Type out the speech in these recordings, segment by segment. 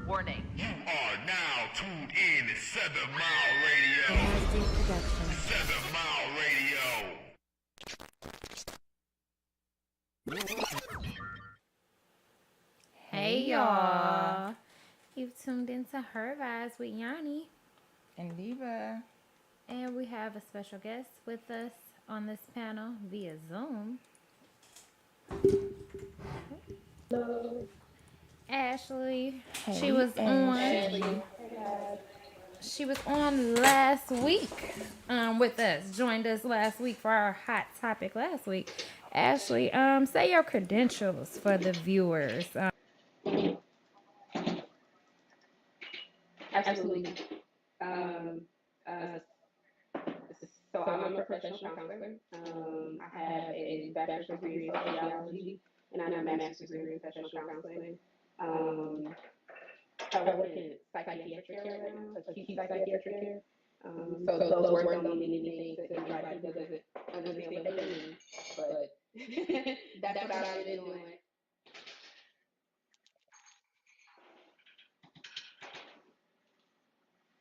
Warning. You are now tuned in to 7 Mile Radio. Nasty Production. 7 Mile Radio. Hey y'all. You've tuned into Her Vibes with Yanni. And Diva. And we have a special guest with us on this panel via Zoom. Hello. Ashley. Hey, She was on last week with us. Joined us last week for our hot topic last week. Ashley, say your credentials for the viewers. Absolutely. So I'm a professional counselor. I have a bachelor's degree in sociology, and I have a master's degree in professional counseling. I work in psychiatric care right now, acute psychiatric care. So those words don't mean anything to anybody who doesn't understand what they mean, but that's what I've been doing.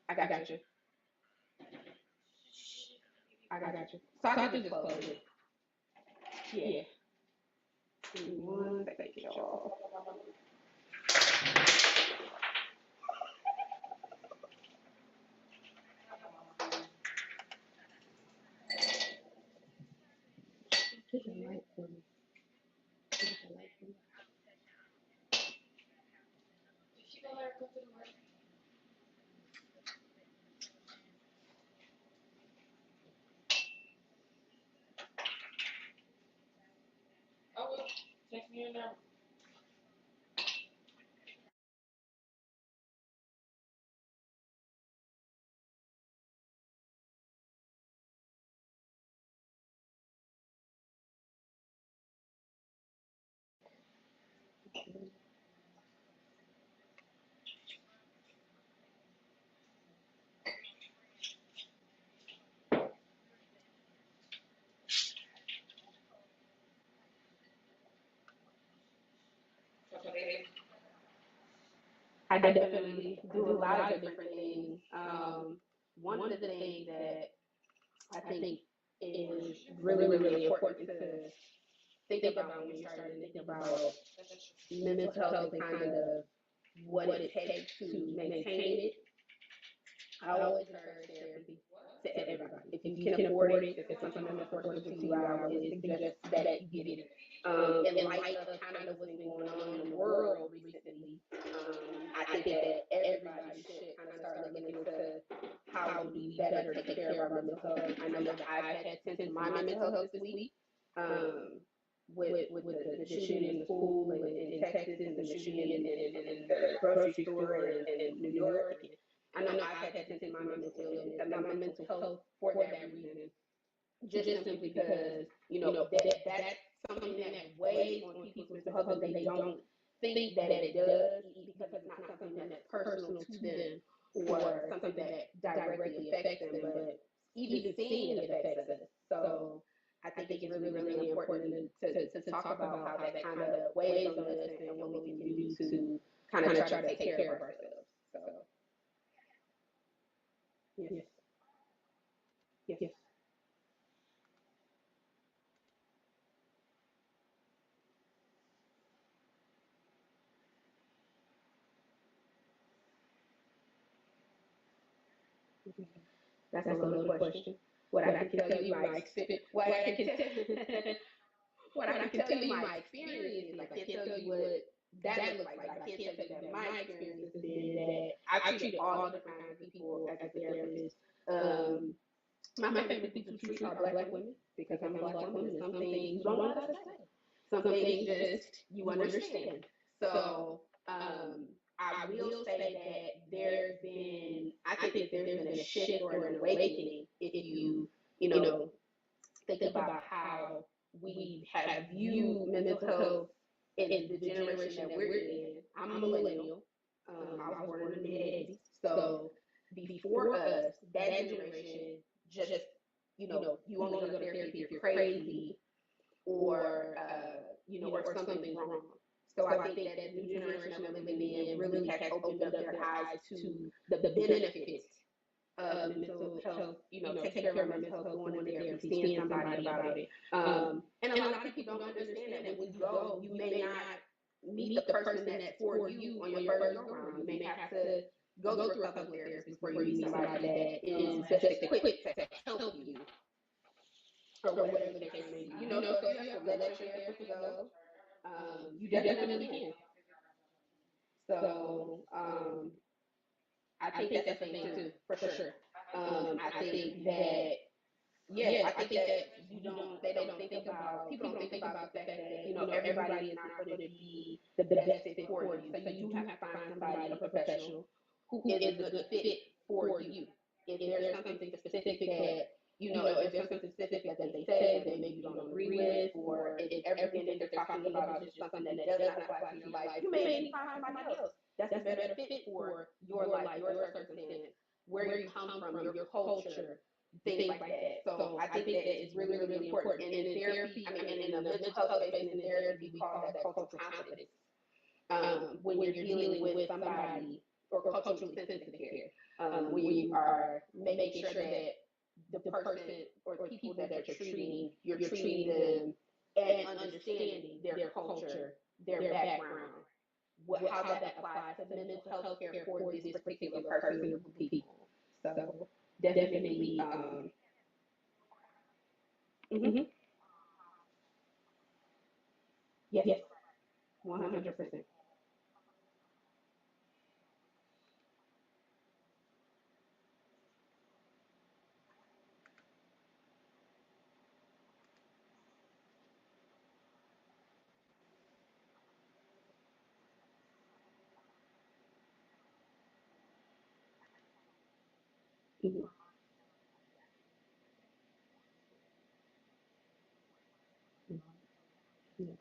I got you. I got you. So I can just close it. Yeah. Give me 1 second, y'all. Get the light for me. Get the light for me. Did she go let her go to the work? Oh, well, text me your number. I definitely do a lot of different things. One of the things that I think is really important to think about when you're starting to think about mental health and kind of what it takes to maintain it. I always encourage therapy to everybody. If you can afford it, if it's something that's important to you, I always suggest that you get it. In light of kind of what's been going on in the world recently, I think that everybody should kind of start looking into how we better take care of our mental health. I know that I've had to tend to my mental health this week. With the shooting in the school and in Texas and the shooting in the grocery store in New York. I know I've had to tend to my mental health for that reason, just simply because, that's something that weighs on people's mental health and they don't think that it does because it's not something that's personal to them or something that directly affects them, but even seeing it affects us. So I think it's really important to talk about how that kind of weighs on us and what we can do to kind of try to take care of ourselves. So, yes. Yes. That's a loaded question. What I can tell you my experience. What I can tell you my experience is I can't tell you what that looks like. I can't tell you that my experience has been that I've treated all different kinds of people as a therapist. My favorite people to treat are black women because I'm a black woman, and some things you don't know how to say. Some things just you understand. So I will say that I think that there's been a shift or an awakening if you think about how we have viewed mental health in the generation that we're in. I'm a millennial. I was born in the mid-'80s. So before us, that generation just, you only go to therapy if you're crazy or, or something's wrong. So I think that the new generation that we're living in really has opened up their eyes to the benefits of mental health, taking care of our mental health, going to therapy, seeing somebody about it. And a lot of people don't understand that when you go, you may not meet the person that's for you on your first go round. You may have to go through a couple of therapies before you meet somebody that is just equipped to help you or whatever the case may be. So if you have to let your therapist go, you definitely can. So I think that's a thing too, for sure. I think that I think that they don't think about people don't think about the fact that everybody is not going to be the best fit for you. So you do have to find somebody, a professional, who is a good fit for you. If there's something specific that if there's something specific that they say that maybe you don't agree with, or if everything that they're talking about is just something that does not apply to your life, you may need to find somebody else that's a better fit for your life, your circumstance, where you come from, your culture, things like that. So I think that is really, really important. And in therapy, in the mental health space, and in therapy, we call that cultural competence. When you're dealing with somebody or culturally sensitive care, when you are making sure that the person or people that you're treating them and understanding their culture, their background, how that applies to mental health care for this particular person or group of people. So definitely, mm-hmm. Yes, 100%. Mm-hmm. Mm-hmm.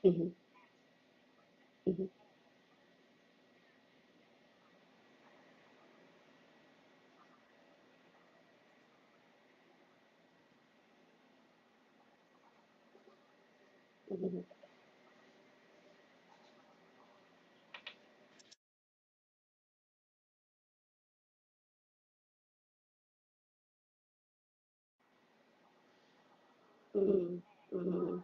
Mm-hmm. Mm-hmm. Mm-hmm. Mm-hmm. Mm-hmm.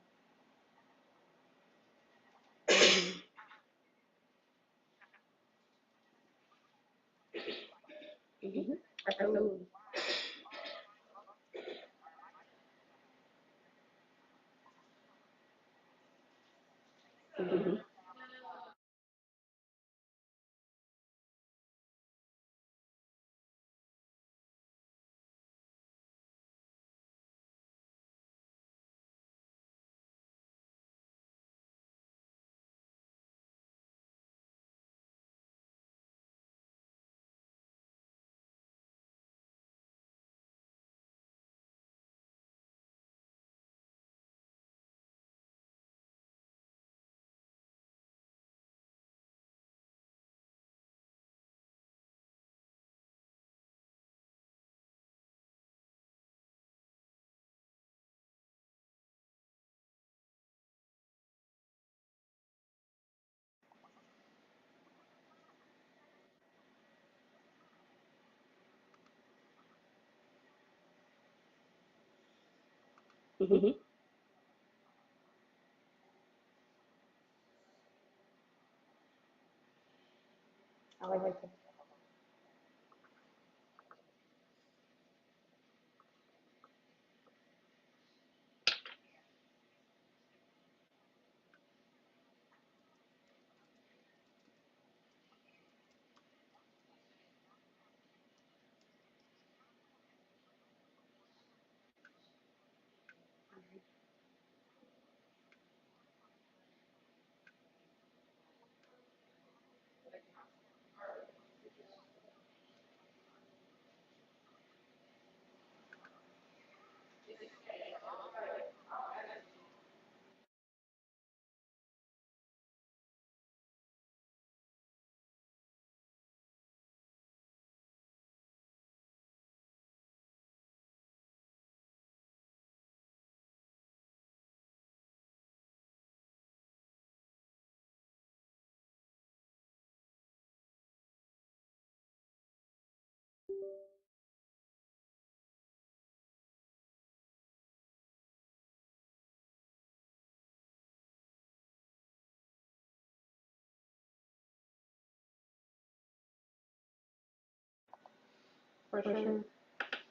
Mm-hmm. Absolutely. Mm-hmm. Mm-hmm. I like that. For sure.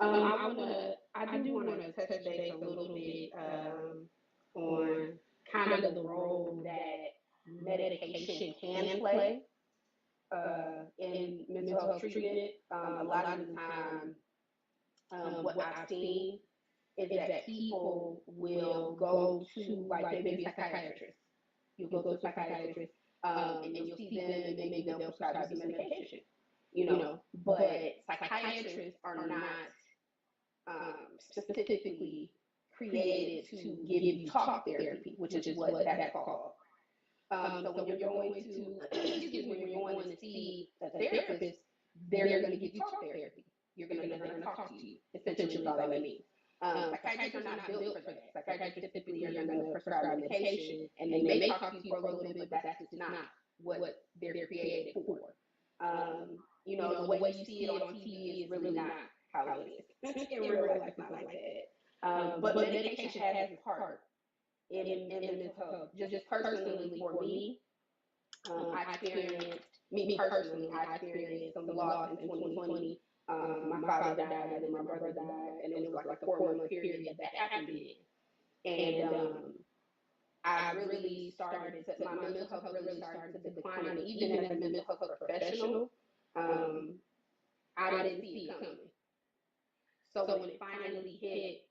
I do wanna touch base a little bit on kind of the role that medication can play in mental health treatment. A lot of the time, what I've seen is that people will go to like maybe a psychiatrist. You'll go to a psychiatrist, and you'll see them, and maybe they'll prescribe you some medication. But psychiatrists are not specifically created to give you talk therapy, which is what that's called. So when you're going to, excuse me, when you're going to see a therapist, they're going to give you talk therapy. They're going to talk to you. Essentially, is all that means. Psychiatrists are not built for that. Psychiatrists typically are going to prescribe medication, and they may talk to you for a little bit, but that's just not what they're created for. The way you see it on TV is really not how it is. In real life, it's not like that. But medication has its part in mental health. Just personally for me, me personally, I experienced some loss in 2020. My father died and my brother died, and it was like a 4 month period that happened in. And I really my mental health really started to decline. And even as a mental health professional, I didn't see it coming. So when it finally hit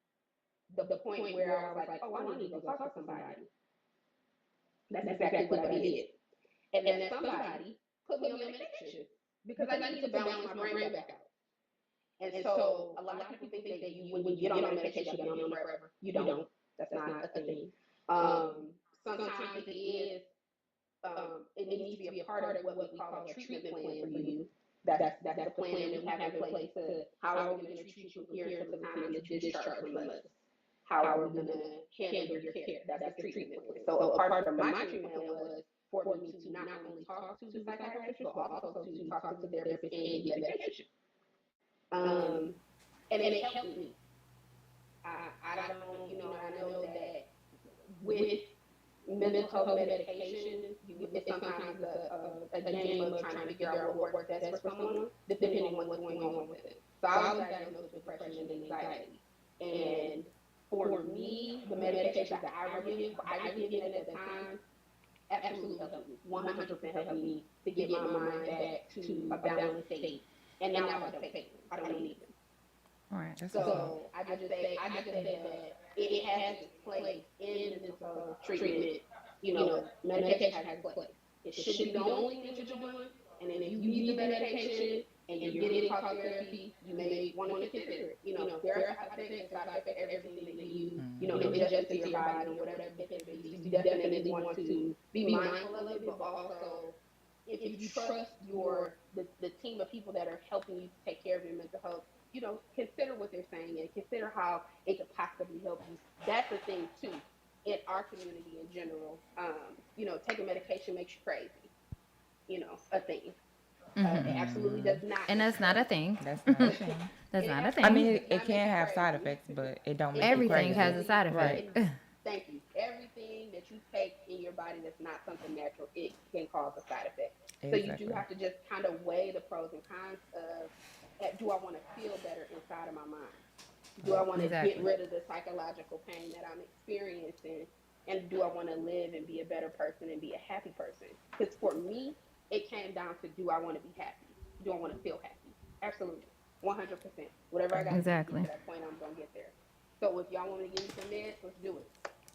the point where I was like, oh, I need to go talk to somebody, that's exactly what I did. And then somebody put me on medication because I needed to balance my brain back out. And so a lot of people think that when you get on medication, you're on it forever. You don't. That's not a thing. Sometimes it needs to be a part of what we call a treatment plan for you. That's the plan that we have in place to how are we going to treat you from here to the time that you discharge from us. How are we going to handle your care? That's the treatment plan. So a part of my treatment plan was for me to not only talk to the psychiatrist, but also to talk to the therapist and get medication. And it helped me. I don't, I know that with mental health medication, it's sometimes a game of trying to figure out what works best for someone, depending on what's going on with it. So I was diagnosed with depression and anxiety. And for me, the medication that I was given at the time absolutely helped me. 100% helped me to get my mind back to a balanced state. And now I don't take them. I don't need them. All right. So I just say that it has its place in the mental health treatment. Medication has its place. It should be the only thing that you're doing. And then if you need the medication and you're getting talk therapy, you may want to consider it. There are side effects for everything that you adjust to your body or whatever the case may be. You definitely want to be mindful of it, but also if you trust the team of people that are helping you take care of your mental health, consider what they're saying and consider how it could possibly help you. That's the thing too. In our community in general, taking medication makes you crazy. A thing. It absolutely does not. And that's not a thing. That's not a thing. That's not a thing. I mean, it can have side effects, but it don't make everything you crazy. has a side effect. Right. Thank you. Everything that you take in your body that's not something natural, it can cause a side effect. Exactly. So you do have to just kind of weigh the pros and cons of, do I want to feel better inside of my mind? Do I want to get rid of the psychological pain that I'm experiencing? And do I want to live and be a better person and be a happy person? Because for me, it came down to, do I want to be happy? Do I want to feel happy? Absolutely. 100%. Whatever I got to do to get to that point, I'm going to get there. So if y'all want me to give me some meds, let's do it.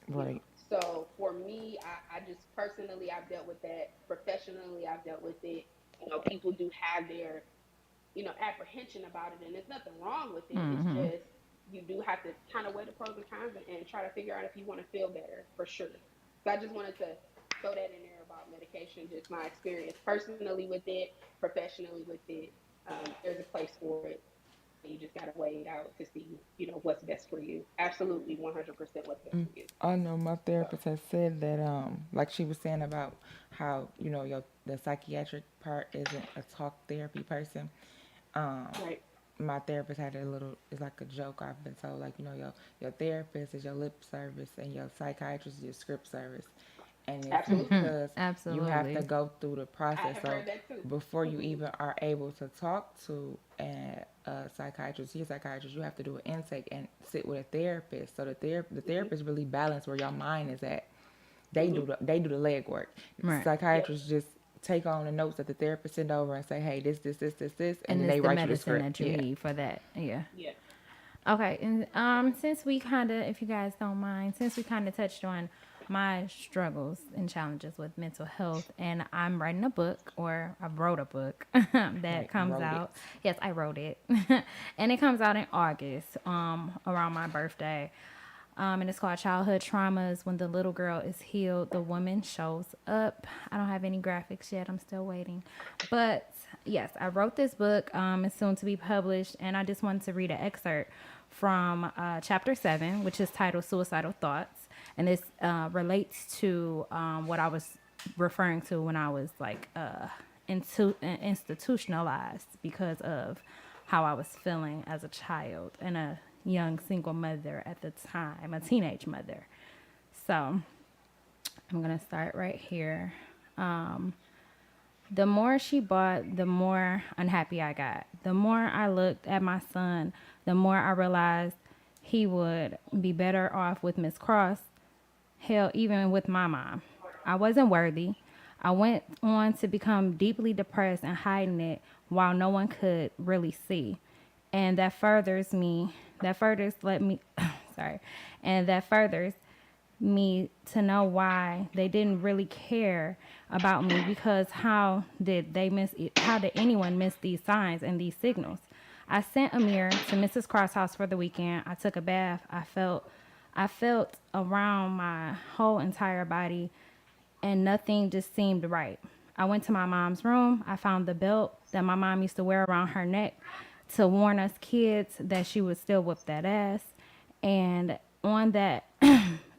Right. So for me, I just personally, I've dealt with that. Professionally, I've dealt with it. People do have their, apprehension about it, and there's nothing wrong with it. Mm-hmm. It's just, you do have to kind of weigh the pros and cons and try to figure out if you want to feel better, for sure. So I just wanted to throw that in there about medication, just my experience personally with it, professionally with it. There's a place for it. You just got to weigh it out to see, what's best for you. Absolutely 100% what's best for you. I know my therapist has said that, like she was saying about how, the psychiatric part isn't a talk therapy person. Right. My therapist had it's like a joke I've been told, like, your therapist is your lip service and your psychiatrist is your script service. And it's Absolutely. because you have to Absolutely. go through the I process. have So heard that too. before you even are able to talk to a psychiatrist, see a psychiatrist, you have to do an intake and sit with a therapist. So the therapist really balance where your mind is at. They do the legwork. Right. Psychiatrists just take on the notes that the therapist send over and say, hey, this, and And then it's they the write you the medicine script. that you Yeah. need for that. Yeah. Yeah. Okay. And since we kind of, if you guys don't mind, since we kind of touched on my struggles and challenges with mental health, and I'm writing a book, or I wrote a book that Right, comes wrote it. out. Yes, I wrote it, and it comes out in August, around my birthday. And it's called Childhood Traumas. When the little girl is healed, the woman shows up. I don't have any graphics yet. I'm still waiting. But yes, I wrote this book. It's soon to be published. And I just wanted to read an excerpt from chapter 7, which is titled Suicidal Thoughts. And this relates to what I was referring to when I was like institutionalized because of how I was feeling as a child and a young single mother at the time, a teenage mother. So I'm going to start right here. The more she bought, the more unhappy I got. The more I looked at my son, the more I realized he would be better off with Miss Cross. Hell, even with my mom. I wasn't worthy. I went on to become deeply depressed and hiding it while no one could really see. And that furthers me, that furthers let me, sorry, and that furthers me to know why they didn't really care about me, because how did anyone miss these signs and these signals? I sent Amir to Mrs. Cross house for the weekend. I took a bath. I felt around my whole entire body and nothing just seemed right. I went to my mom's room. I found the belt that my mom used to wear around her neck to warn us kids that she would still whip that ass. And on that,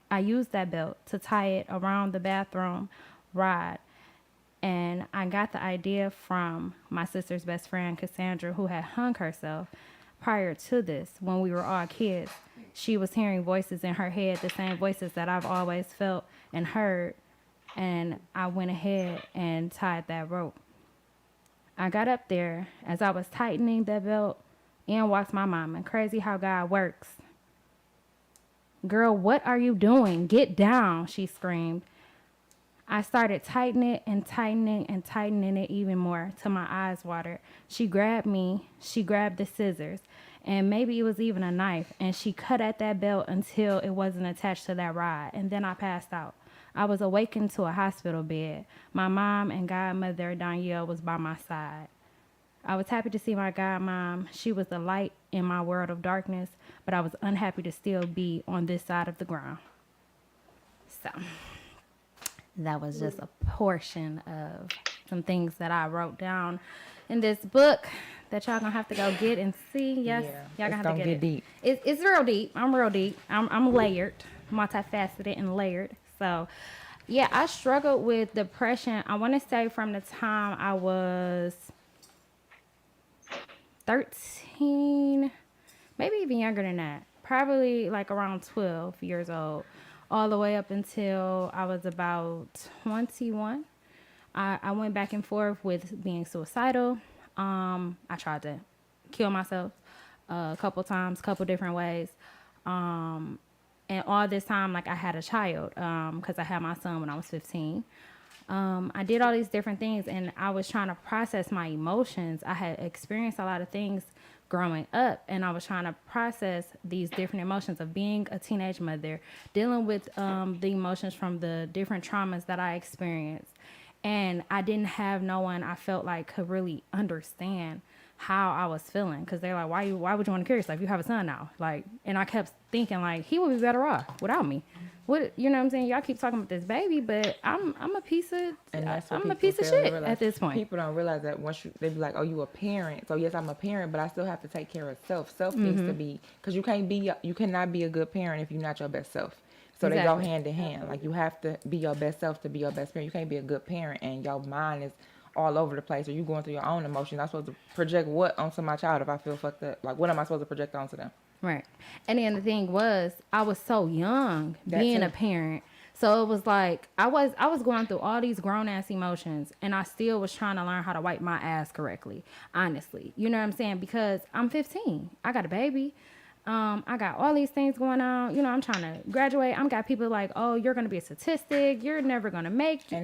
I used that belt to tie it around the bathroom rod. And I got the idea from my sister's best friend, Cassandra, who had hung herself prior to this when we were all kids. She was hearing voices in her head, the same voices that I've always felt and heard. And I went ahead and tied that rope. I got up there as I was tightening that belt and walked my mom. And crazy how God works. Girl, what are you doing? Get down, she screamed. I started tightening it and tightening and tightening it even more till my eyes watered. She grabbed me. She grabbed the scissors. And maybe it was even a knife. And she cut at that belt until it wasn't attached to that rod. And then I passed out. I was awakened to a hospital bed. My mom and godmother, Danielle, was by my side. I was happy to see my godmom. She was the light in my world of darkness, but I was unhappy to still be on this side of the ground. So that was just a portion of some things that I wrote down in this book that y'all gonna have to go get and see. Yes, Yeah, y'all it's gonna have to gonna get get it. deep. It's real deep. I'm real deep. I'm layered, multifaceted and layered. So yeah, I struggled with depression. I want to say from the time I was 13, maybe even younger than that. Probably like around 12 years old, all the way up until I was about 21. I went back and forth with being suicidal. I tried to kill myself a couple times, couple different ways. And all this time, like I had a child, because I had my son when I was 15. I did all these different things and I was trying to process my emotions. I had experienced a lot of things growing up and I was trying to process these different emotions of being a teenage mother, dealing with the emotions from the different traumas that I experienced. And I didn't have no one I felt like could really understand how I was feeling, because they're like, why would you want to kill yourself? You have a son now. Like, and I kept thinking like he would be better off without me. What, you know what I'm saying? Y'all keep talking about this baby, but I'm a piece of And that's what I'm a people piece of fail to shit realize. at this point. People don't realize that once they be like, oh, you a parent. So yes, I'm a parent, but I still have to take care of self. Self needs to be, because you cannot be a good parent if you're not your best self. So they go Exactly. hand in hand. Like you have to be your best self to be your best parent. You can't be a good parent and your mind is all over the place, or you going through your own emotions. I'm supposed to project what onto my child if I feel fucked up? Like, what am I supposed to project onto them? Right. And then the thing was, I was so young That being too. a parent. So it was like I was going through all these grown ass emotions, and I still was trying to learn how to wipe my ass correctly. Honestly, you know what I'm saying? Because I'm 15, I got a baby. I got all these things going on. You know, I'm trying to graduate. I'm got people like, oh, you're gonna be a statistic. You're never gonna And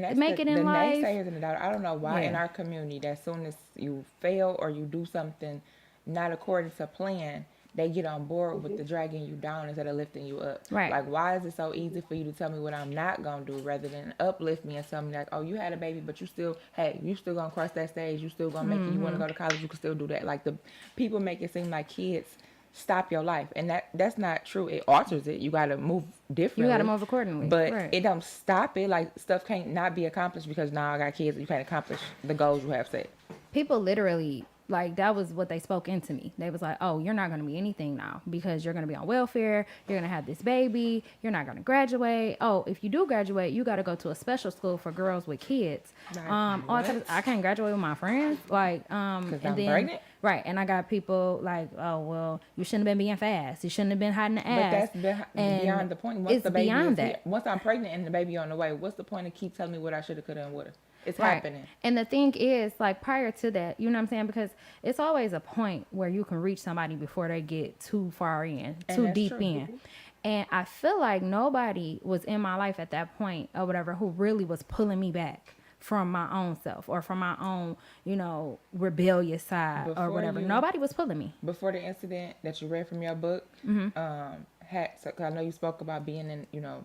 that's make it in the life. naysayers and the doubt. I don't know why in Yeah. our community that as soon as you fail or you do something not according to plan, they get on board with the dragging you down instead of lifting you up. Right. Like, why is it so easy for you to tell me what I'm not gonna do rather than uplift me and tell me like, oh, you had a baby, but you still gonna cross that stage. You still gonna make it. You want to go to college, you can still do that. Like the people make it seem like kids stop your life, and that's not true. It alters it. You got to move differently. You got to move accordingly. But right. it don't stop it. Like stuff can't not be accomplished because now I got kids. You can't accomplish the goals you have set. People literally, like, that was what they spoke into me. They was like, oh, you're not going to be anything now because you're going to be on welfare. You're going to have this baby. You're not going to graduate. Oh, if you do graduate, you got to go to a special school for girls with kids. All types, I can't graduate with my friends. Like, and I'm then, pregnant? right. And I got people like, oh, well, you shouldn't have been being fast. You shouldn't have been hiding the ass. But that's And beyond the point. Once it's the baby beyond is that. here, once I'm pregnant and the baby on the way, what's the point of keep telling me what I should have, could have, and would have? It's Right. happening. And the thing is, like, prior to that, you know what I'm saying? Because it's always a point where you can reach somebody before they get too far in, too that's deep true. in. And I feel like nobody was in my life at that point or whatever who really was pulling me back from my own self or from my own, you know, rebellious side or Before whatever. you- Nobody was pulling me. Before the incident that you read from your book, cause I know you spoke about being in, you know,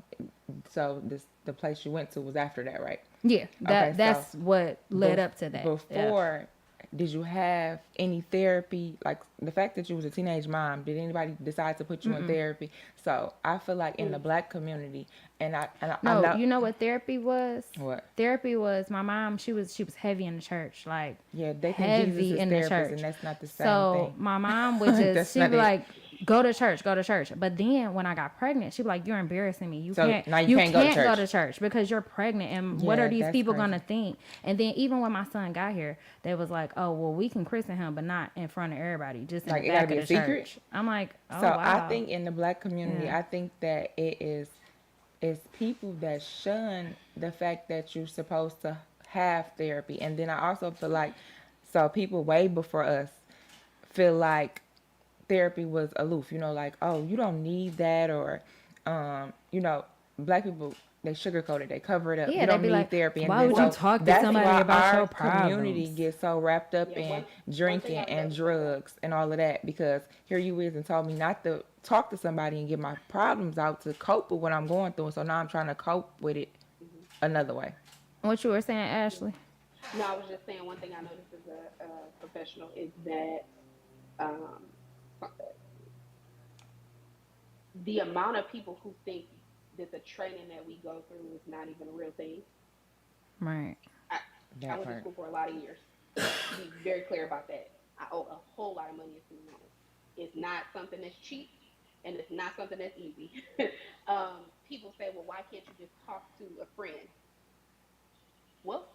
so the place you went to was after that, right? Yeah, Okay, that's so what led up to that. Yeah. Before, did you have any therapy? Like the fact that you was a teenage mom, did anybody decide to put you in therapy? So I feel like in the Black community, and I No, know, you know what therapy was? What? Therapy was my mom. She was heavy in the church, like yeah, they think heavy Jesus is in the therapist, church, and that's not the same so thing. my mom would That's just she'd not be it. like, go to church. But then when I got pregnant, she'd be like, you're embarrassing me. You So can't now you can't go to church because you're pregnant. And what Yeah, are these that's people crazy. gonna think? And then even when my son got here, they was like, oh well, we can christen him, but not in front of everybody, just in Like, the it gotta back be of a the secret? church. I'm like, oh So wow. I think in the Black community, Yeah. I think that it's people that shun the fact that you're supposed to have therapy, and then I also feel like so people way before us feel like therapy was aloof. You know, like, oh, you don't need that, or you know, Black people. They sugarcoat it. They cover it up. Yeah, You they don't be need like, therapy. why then would you talk to that's somebody why about our your community problems? gets so wrapped up Yeah, in one drinking thing I've and noticed drugs and all of that, because here you is and told me not to talk to somebody and get my problems out to cope with what I'm going through. So now I'm trying to cope with it another way. What you were saying, Ashley? No, I was just saying one thing I noticed as a professional is that um, the amount of people who think that the training that we go through is not even a real thing. Right. I That went to part. school for a lot of years. Be very clear about that. I owe a whole lot of money in student loans. It's not something that's cheap, and it's not something that's easy. People say, well, why can't you just talk to a friend? Well,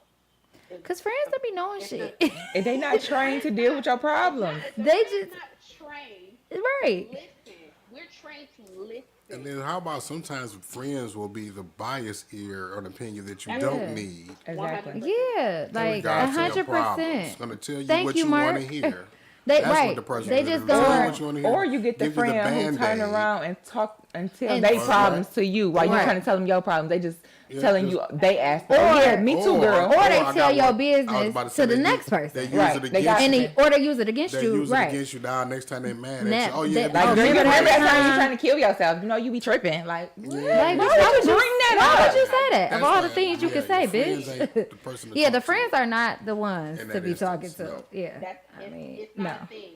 Cause friends don't be knowing it's shit. not- And they not trained to deal with your problems. They We're just not trained right. to listen. We're trained to listen. And then how about sometimes friends will be the biased ear or an opinion that you Yeah. don't need. Exactly. Yeah, in like regards to your problems. 100%. It's going to tell you Thank what you, you want Mark. to hear. They That's right. what the person They is. just Tell you don't. what you wanna hear. Or you get the Give you friend who turn Band-Aid. around and talk and tell And- their Right. problems to you while you're Right. trying to tell them your problems. They just Yeah, telling just- you they asked. Or- Oh yeah, me too, girl. Or they I tell got your one. I was business about to say the they next use- person. They use Right. it They got against And you. they, or they use it against They you, use it right? against you now. Next time they mad Nah, at you. Oh yeah, they- that Like, Oh, was girl, you remember remember that that time you time? trying to kill yourself? You know you be tripping. Like, what? Baby, Why would you bring bring that Why up? would you say that? Of That's all the why- things you yeah, could say, your friends ain't bitch. the person to Yeah, the talk to. friends are not the ones In to that be talking instance, to. no. Yeah, I It's, mean, it's no. not a thing.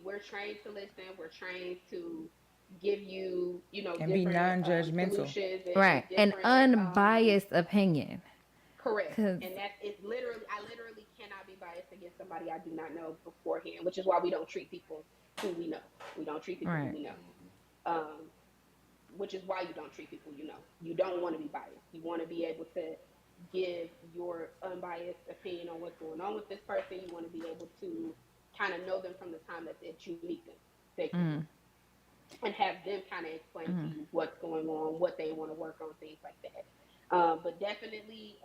We're trained to listen. We're trained to give you, And be different, non-judgmental. solutions Right, an different, unbiased opinion. correct. 'Cause- And that is literally, I literally cannot be biased against somebody I do not know beforehand, which is why we don't treat people who we know. We don't treat people Right. who we know. Which is why you don't treat people you know. You don't want to be biased. You want to be able to give your unbiased opinion on what's going on with this person. You want to be able to kind of know them from the time that you meet them. and have them kind of explain to you what's going on, what they want to work on, things like that. But definitely,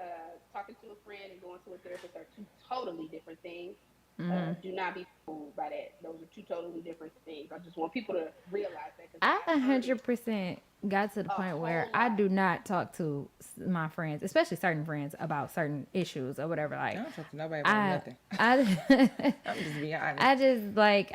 talking to a friend and going to a therapist are two totally different things. Do not be fooled by that. Those are two totally different things. I just want people to realize that because I I've heard it 100% got to the a point where whole I lot. do not talk to my friends, especially certain friends, about certain issues or whatever. I Like, don't talk to nobody about I, nothing. I, I'm just being honest.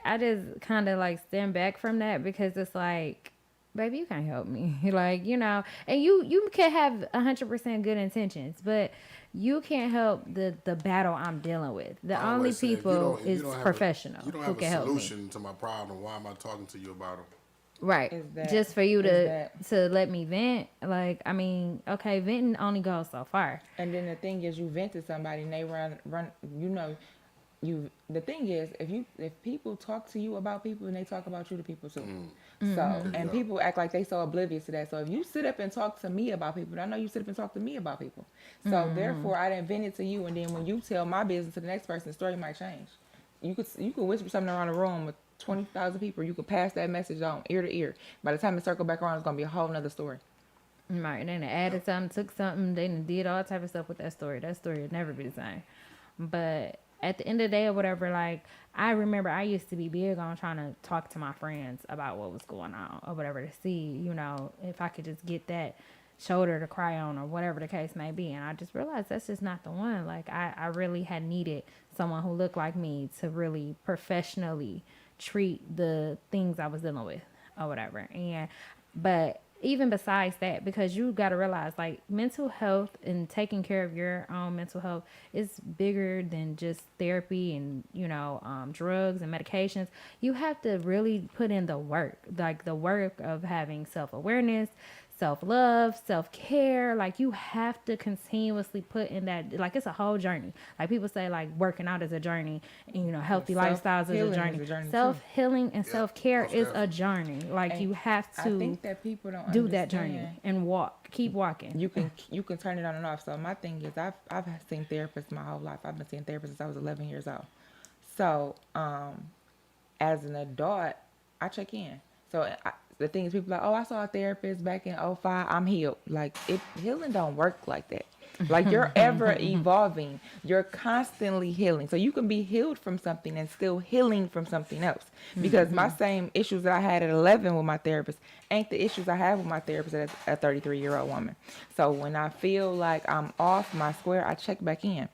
I just kind of like stand back from that because it's like, baby, you can't help me. Like, and you can have 100% good intentions, but you can't help the battle I'm dealing with. The I only always say, people if is you don't have professional you don't who have a can help me. solution to my problem, why am I talking to you about it? Right. Is that- Just for you is to that- to let me vent. Like, I mean, okay, venting only goes so far. And then the thing is, you vent to somebody and they run. The thing is, if people talk to you about people and they talk about you to people too. So, and people act like they so oblivious to that. So if you sit up and talk to me about people, I know you sit up and talk to me about people. So therefore, I didn't vent it to you, and then when you tell my business to the next person, the story might change. You could whisper something around the room with 20,000 people. You could pass that message on ear to ear. By the time it circle back around, it's gonna be a whole nother story. Right. They done added something, took something, they done did all type of stuff with that story. That story would never be the same. But at the end of the day or whatever, like, I remember I used to be big on trying to talk to my friends about what was going on or whatever to see, if I could just get that shoulder to cry on or whatever the case may be. And I just realized that's just not the one. Like, I really had needed someone who looked like me to really professionally treat the things I was dealing with or whatever. But even besides that, because you got to realize, like, mental health and taking care of your own mental health is bigger than just therapy and drugs and medications. You have to really put in the work, like the work of having self-awareness, self-love, self-care. Like, you have to continuously put in that. Like, it's a whole journey. Like, people say, like, working out is a journey and healthy lifestyles is a journey. too. Self-healing and self-care most is a definitely. journey. Like, you have I to think that people don't do that journey understand. and keep walking. You can turn it on and off. So my thing is, I've seen therapists my whole life. I've been seeing therapists since I was 11 years old. So as an adult, I check in. So the thing is, people are like, oh, I saw a therapist back in '05. I'm healed. Like, healing don't work like that. Like, you're ever evolving. You're constantly healing. So you can be healed from something and still healing from something else. Because my same issues that I had at 11 with my therapist ain't the issues I have with my therapist as a 33-year-old woman. So when I feel like I'm off my square, I check back in.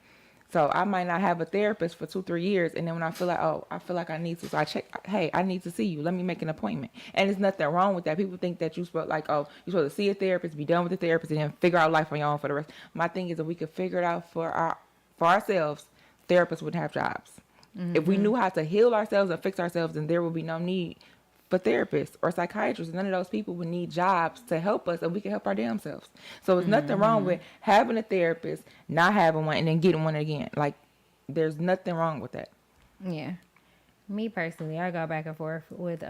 So I might not have a therapist for 2-3 years, and then when I feel like I need to, so I check. Hey, I need to see you. Let me make an appointment. And there's nothing wrong with that. People think that you're supposed to see a therapist, be done with the therapist, and then figure out life on your own for the rest. My thing is, if we could figure it out for ourselves, therapists wouldn't have jobs. If we knew how to heal ourselves and fix ourselves, then there would be no need for therapists or psychiatrists. None of those people would need jobs to help us, and we can help our damn selves. So there's nothing wrong with having a therapist, not having one, and then getting one again. Like, there's nothing wrong with that. Yeah. Me personally, I go back and forth with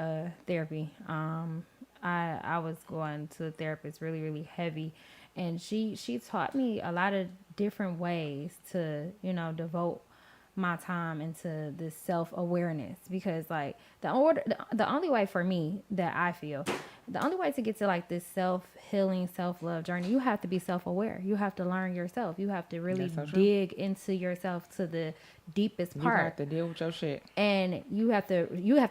therapy. I was going to a therapist really, really heavy, and she taught me a lot of different ways to, devote my time into this self-awareness, because like the only way for me that I feel, the only way to get to like this self-healing, self-love journey, you have to be self-aware. You have to learn yourself. You have to really That's so true. dig into yourself to the deepest You part. have to deal with your shit. And you have to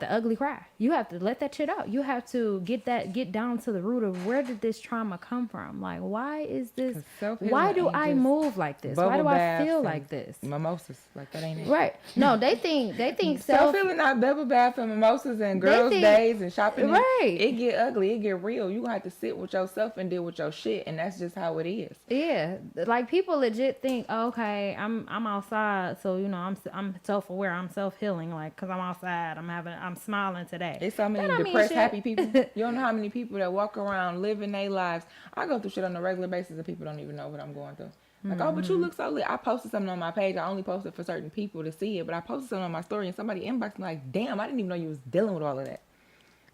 ugly cry. You have to let that shit out. You have to get down to the root of where did this trauma come from? Like, why is this? 'Cause self-healing Why do ain't I just move like this? Why bubble do I baths feel and like this? Mimosas, like that ain't it. Right. No, they think self. Self-healing not bubble bath and mimosas and girls' think- days and shopping. Right. It get ugly. It get real. You gonna have to sit with yourself and deal with your shit, and that's just how it is. Yeah, like people legit think, oh, okay, I'm outside, so I'm self-aware, I'm self-healing, like, cause I'm outside, I'm smiling today. It's so many That don't mean depressed, shit. happy people. You don't know how many people that walk around living their lives. I go through shit on a regular basis, and people don't even know what I'm going through. Like, oh, but you look so lit. I posted something on my page. I only posted for certain people to see it, but I posted something on my story, and somebody inboxed me like, damn, I didn't even know you was dealing with all of that.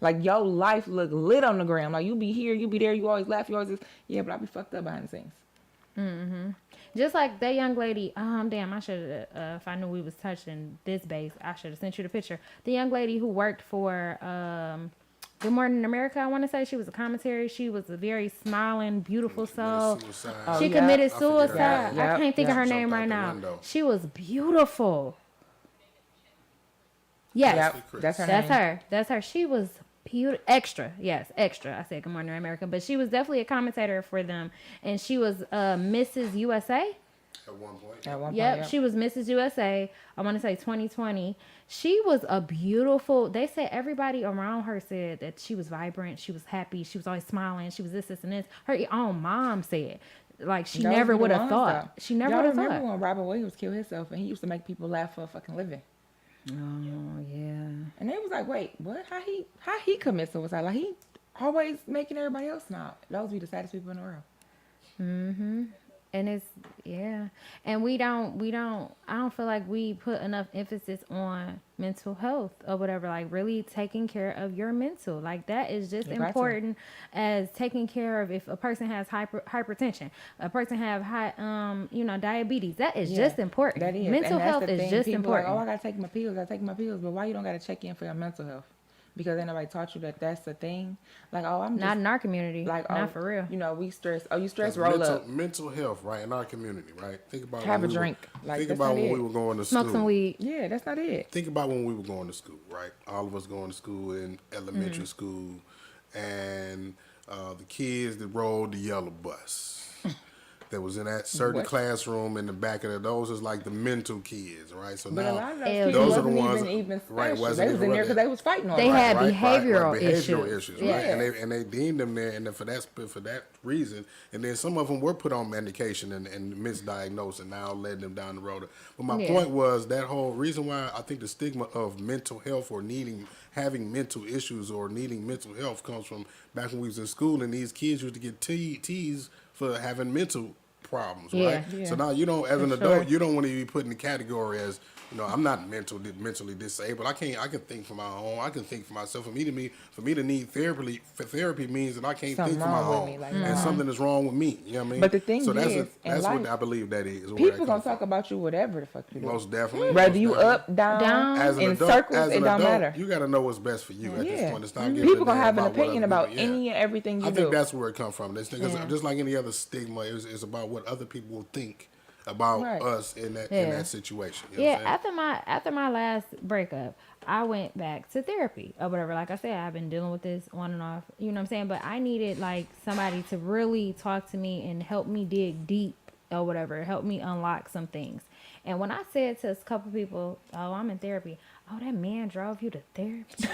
Like, your life look lit on the gram. Like, you be here, you be there, you always laugh, you always this. Yeah, but I be fucked up behind the scenes. Just like that young lady, damn, I should have, if I knew we was touching this base, I should have sent you the picture. The young lady who worked for, Good Morning America, I want to say. She was a commentary. She was a very smiling, beautiful soul. Suicide. She yeah. committed I forget her suicide. name. I can't think of her Jumped name out right the now. window. She was beautiful. Yes, Yep, that's her that's name. her. That's her. She was beautiful. Extra. Yes, extra. I said Good Morning America. But she was definitely a commentator for them. And she was Mrs. USA. At one point. At one point, Yep, she was Mrs. USA. I want to say 2020. She was a beautiful. They said everybody around her said that she was vibrant. She was happy. She was always smiling. She was this, and this. Her own mom said, like she Those never be the would have ones, thought. though. She never Y'all would have remember thought. when Robert Williams killed himself and he used to make people laugh for a fucking living? Oh yeah. And they was like, wait, what? How he commit suicide? Like he always making everybody else smile. Those be the saddest people in the world. And it's and I don't feel like we put enough emphasis on mental health or whatever, like really taking care of your mental, like that is just You got to. important as taking care of if a person has hypertension, a person have high diabetes, that is just important. That is. Mental And that's health the is thing. just People important. Like, oh, I gotta take my pills. But why you don't gotta check in for your mental health? Because ain't nobody taught you that that's the thing. Like, oh, I'm Not just in our community, like, not oh, for real. You know, we stress. Oh, you stress. Roll up. Mental health, right, in our community, right? Think about Have when a we were- drink. Like, think that's about not when it. we were going to Smoke school. some weed. Yeah, that's not it. Think about when we were going to school, right? All of us going to school in elementary school, and the kids that rode the yellow bus. That was in that certain What? classroom in the back of those is like the mental kids, right? So But now a lot of those Those people are the wasn't ones- even right, special. wasn't They was even in there really- because they was fighting on They it. had right, behavioral issues, right? Yeah. And they deemed them there, and then for that reason, and then some of them were put on medication and misdiagnosed, and now letting them down the road. But my Yeah. point was that whole reason why I think the stigma of mental health or having mental issues or needing mental health comes from back when we was in school, and these kids used to get teased for having mental problems, Yeah. right? Yeah. So now you don't, as an For adult, sure. you don't want to be put in the category as, I'm not mentally disabled. I can think for my own. I can think for myself. For me to need therapy means that I can't Something think for my wrong with own, me, like, and something is wrong with me. You know what I mean? But the thing so that's is, in that's what life, I believe that is. where People that gonna comes talk from. about you whatever the fuck you do. Most definitely. Whether most you definitely. up, down, As an in adult, circles, as it an don't adult, matter. you got to know what's best for you at this Yeah. point. It's not giving People a gonna damn have an what opinion other about people- yeah. any and everything you I do. think that's where it comes from. Because Yeah. just like any other stigma, it's about what other people will think about Right. us in that Yeah. situation. You know what I'm Yeah, saying? after my last breakup, I went back to therapy or whatever. Like I said, I've been dealing with this on and off. You know what I'm saying? But I needed like somebody to really talk to me and help me dig deep or whatever, help me unlock some things. And when I said to a couple people, "Oh, I'm in therapy," oh, that man drove you to therapy.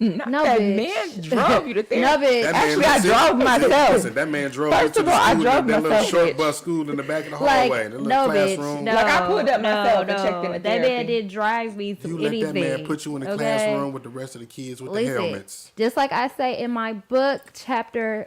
Not No, that bitch. man drove you to therapy. No, bitch. That Actually, man, I drove myself. Listen, that man drove First you to of the all, I school, drove that little myself, short bitch. bus school in the back of the Like, hallway, the little no, bitch, classroom. no, Like, I pulled up myself and no. checked in the That man therapy. did drive me to You let anything. that man put you in the okay? classroom with the rest of the kids with the Listen, helmets. just like I say in my book, chapter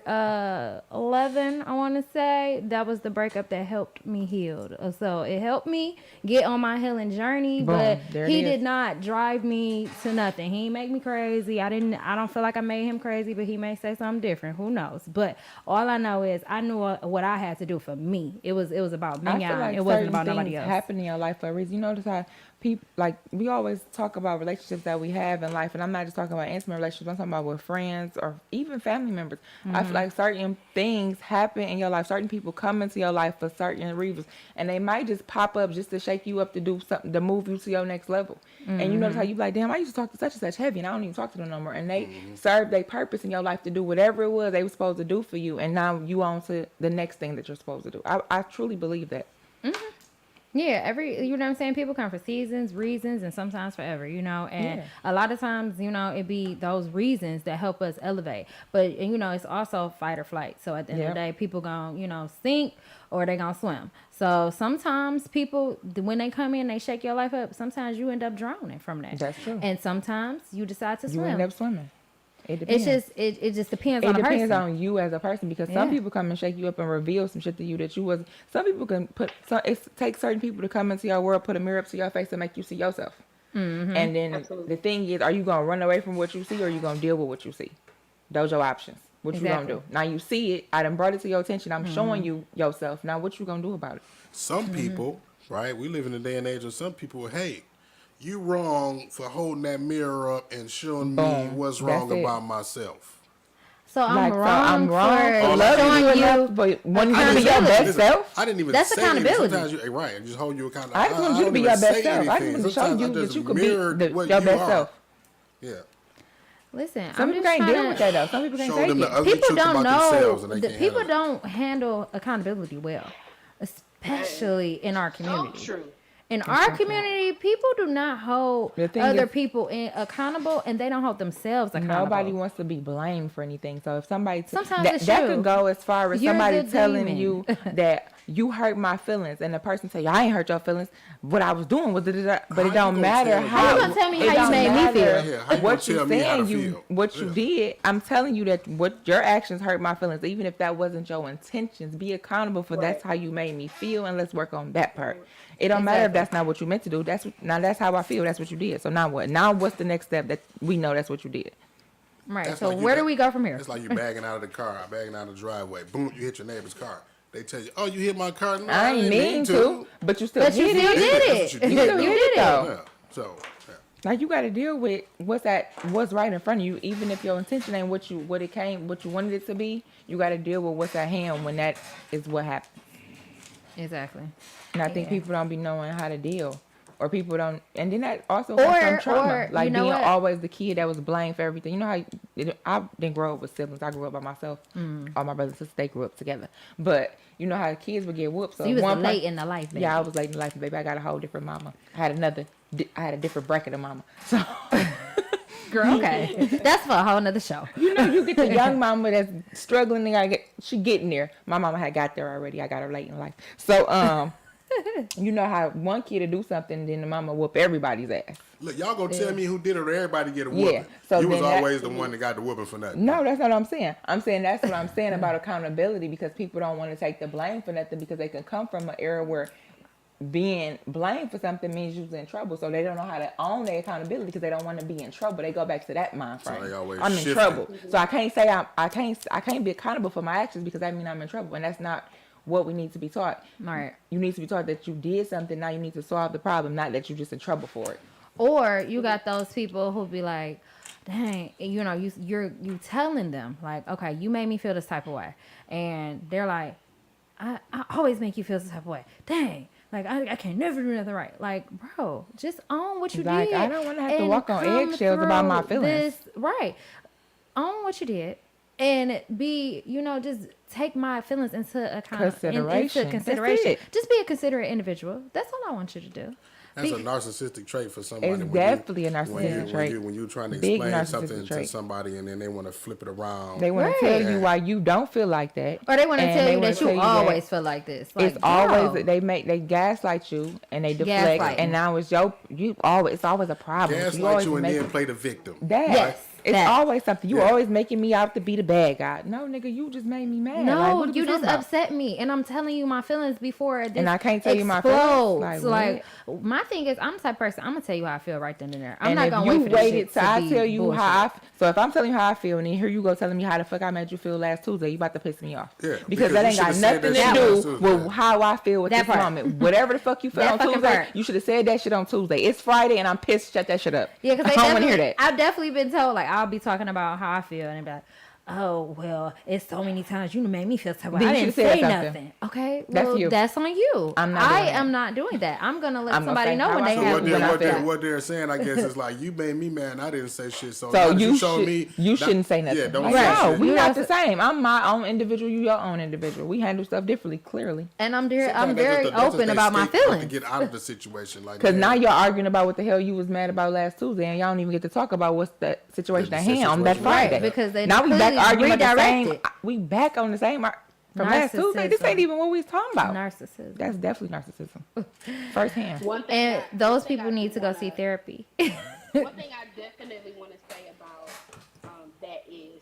11, I want to say, that was the breakup that helped me heal. So it helped me get on my healing journey, Boom, but there it he is. did not drive me to nothing. He didn't make me crazy. I don't feel like I made him crazy, but he may say something different. Who knows? But all I know is I knew what I had to do for me. It was about me. I feel like It wasn't certain about nobody things else. happen in your life for a reason. You notice how people, like, we always talk about relationships that we have in life, and I'm not just talking about intimate relationships. I'm talking about with friends or even family members. I feel like certain things happen in your life. Certain people come into your life for certain reasons, and they might just pop up just to shake you up to do something to move you to your next level. And you notice how you be like, damn, I used to talk to such and such heavy, and I don't even talk to them no more. And they serve their purpose in your life to do whatever it was they were supposed to do for you, and now you on to the next thing that you're supposed to do. I truly believe that. Yeah, you know what I'm saying? People come for seasons, reasons, and sometimes forever, and a lot of times, it be those reasons that help us elevate. But, it's also fight or flight. So at the end of the day, people gonna, sink or they gonna swim. So sometimes people, when they come in, they shake your life up. Sometimes you end up drowning from that. That's true. And sometimes you decide to You swim. end up swimming. It depends. It just depends It on the depends person. on you as a person, because some Yeah. people come and shake you up and reveal some shit to you that you was. Some people can it takes certain people to come into your world, put a mirror up to your face, and make you see yourself. Mm-hmm. And then the thing is, are you gonna run away from what you see, or are you gonna deal with what you see? Those are your options. What you Exactly. gonna do? Now you see it. I done brought it to your attention. I'm showing you yourself. Now what you gonna do about it? Some people, right? We live in a day and age of some people. Hey, you wrong for holding that mirror up and showing me Boom. what's That's wrong it. about myself. So I'm Like, so wrong I'm wrong for for loving you showing enough, you but wanting you to be your accountability. best self. I didn't even That's say accountability. anything. Sometimes you right, I just hold you accountable. I just want you to don't be even your best say self. I just anything. want to show Sometimes I you just that you could be mirrored what your you best are. self. Yeah. Listen, Some I'm people just can't deal trying with to. that though. Some people can't Show take them the it. ugly People truth don't about themselves, know. and they The can't people handle it. don't handle accountability well, especially in our community. True. In our community, people do not hold The thing other is- people accountable, and they don't hold themselves accountable. Nobody wants to be blamed for anything. So if somebody Sometimes it's that you. could go as far as You're somebody the telling demon. you that you hurt my feelings, and the person say, "I ain't hurt your feelings. What I was doing was," but How it you don't gonna matter tell me? How you how. gonna tell me it how you don't made me matter feel? Yeah, how you What gonna you tell me how to saying, feel? what you Yeah. did. I'm telling you that what your actions hurt my feelings, even if that wasn't your intentions. Be accountable for that's how you made me feel, and let's work on that part. It don't matter if Exactly. that's not what you meant to do. That's how I feel. That's what you did. So now what? Now what's the next step that we know that's what you did? Right. That's So like you where do ba- we go from here? It's like you bagging out of the car, bagging out of the driveway. Boom, you hit your neighbor's car. They tell you, "Oh, you hit my car." No, I ain't didn't mean to, but you still But you hit still it. did That's it. what you You did, did though. it. Yeah. So, yeah. Like you got to deal with what's right in front of you. Even if your intention ain't what you wanted it to be, you got to deal with what's at hand when that is what happened. Exactly. And I think Yeah. people don't be knowing how to deal, or people don't. And then that also comes Or- from trauma, or, like you know being what? always the kid that was blamed for everything. You know how I didn't grow up with siblings. I grew up by myself. All my brothers and sisters, they grew up together. But you know how kids would get whooped. So you was one late per- in the life, baby. Yeah, I was late in life, baby. I got a whole different mama. I had a different bracket of mama. So Girl, okay. That's for a whole nother show. you know, you get the young mama that's struggling. She getting there. My mama had got there already. I got her late in life. So you know how one kid to do something, then the mama whoop everybody's ass. Look, y'all gonna tell me who did it or everybody get a whooping. so you was then that- always the one that got the whooping for nothing. No, that's not what I'm saying. I'm saying that's what I'm saying about accountability, because people don't want to take the blame for nothing, because they can come from an era where being blamed for something means you're in trouble. So they don't know how to own their accountability because they don't want to be in trouble. They go back to that mind frame. they always I'm in shifting. trouble. So I can't say I can't be accountable for my actions, because that means I'm in trouble. And that's not what we need to be taught. Right. You need to be taught that you did something, now you need to solve the problem, not that you're just in trouble for it. Or you got those people who be like, dang, you know, you telling them like, okay, you made me feel this type of way, and they're like, I always make you feel this type of way. Dang, like I can never do nothing right. Like, bro, just own what you Like, did. I don't wanna have to and walk on come eggshells about my through feelings. right. Own what you did. And be, you know, just take my feelings into account. Consideration. Into consideration. That's it. Just be a considerate individual. That's all I want you to do. That's a Be- narcissistic trait for somebody. It's when definitely a when narcissistic trait. When you're trying to Big explain narcissistic something to trait. somebody and then they want to flip it around. They want Right. to tell you why you don't feel like that. Or they want to and tell they you wanna that you tell always feel like this. Like, It's always bro. they gaslight you and they deflect, Gaslighting. and now it's it's always a problem. Gaslight you and make then play the victim. that. Yes, It's that. always something. You Yeah. always making me out to be the bad guy. No, nigga, you just made me mad. No, Like, what are we you just talking about? upset me, and I'm telling you my feelings before this And I can't tell you my feelings? explodes. Like, Like, my thing is, I'm the type of person. I'm gonna tell you how I feel right then and there. I'm And not if gonna you wait for this waited shit till to I be tell you bullshit. how so if I'm telling you how I feel, and then here you go telling me how the fuck I made you feel last Tuesday, you about to piss me off. Yeah, because because that you ain't got should've said nothing that to shit do last Tuesday. with how I feel at That this part. moment. Whatever the fuck you feel That on fucking Tuesday, part. you should have said that shit on Tuesday. It's Friday and I'm pissed. Shut that shit up. Yeah, because I don't want to hear that. I've definitely been told, like, I'll be talking about how I feel, and they'll be like, oh, well, it's so many times you made me feel so Then I you didn't should've said say something. nothing. Okay, That's well, you. that's on you. I'm not I doing that. am not doing that. I'm gonna let I'm gonna somebody say know how when I they feel have when I feel. what they're saying, I guess, is like, you made me mad and I didn't say shit. So, So now that you showed should, me you that- shouldn't say nothing. Yeah, don't Like, say no, shit. we You not know, the same. I'm my own individual. You your own individual. We handle stuff differently, clearly. And I'm Sometimes very that's just open they about my escape, like, feelings. to get out of the situation. Like, Because man, now you're arguing about what the hell you was mad about last Tuesday, and y'all don't even get to talk about what's the situation The at hand on that situation. Friday. Right, because they now we back completely arguing about the same. redirected. We back on the same from last Tuesday. This Narcissism. ain't even what we was talking about. Narcissism. That's definitely narcissism, firsthand. One thing And I- those one thing people I need do to go wanna- see therapy. One thing I definitely want to say about that is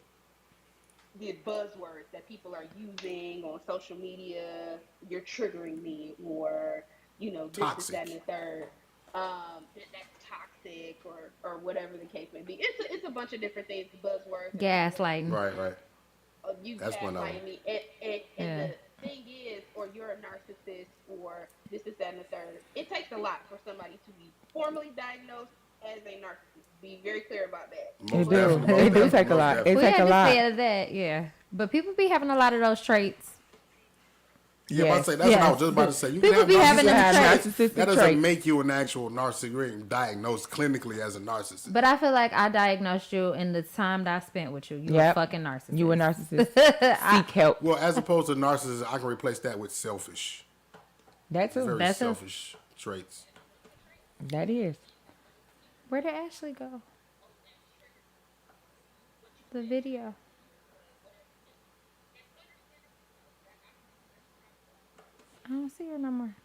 the buzzwords that people are using on social media. You're triggering me, or this, Toxic. that, and the third. That's toxic, or whatever the case may be. It's a bunch of different things. Buzzwords. Gaslighting. right. You That's one of gaslighting me, and Yeah. the thing is, or you're a narcissist, or this, that, and the third. It takes a lot for somebody to be formally diagnosed as a narcissist. Be very clear about that. It Most do. definitely, most It do definitely, take a most lot. definitely. It We take had a to lot. say that, yeah. But people be having a lot of those traits. Yeah, but I Yes. say that's what I was just about to say. You People can be have having them narcissistic traits. narcissistic That doesn't traits. make you an actual narcissist. You ain't diagnosed clinically as a narcissist. But I feel like I diagnosed you in the time that I spent with you. You Yep. a fucking narcissist. You a narcissist. Seek help. Well, as opposed to narcissist, I can replace that with selfish. That too. Very That's a- selfish traits. That is. Where did Ashley go? The video. I don't see her no more.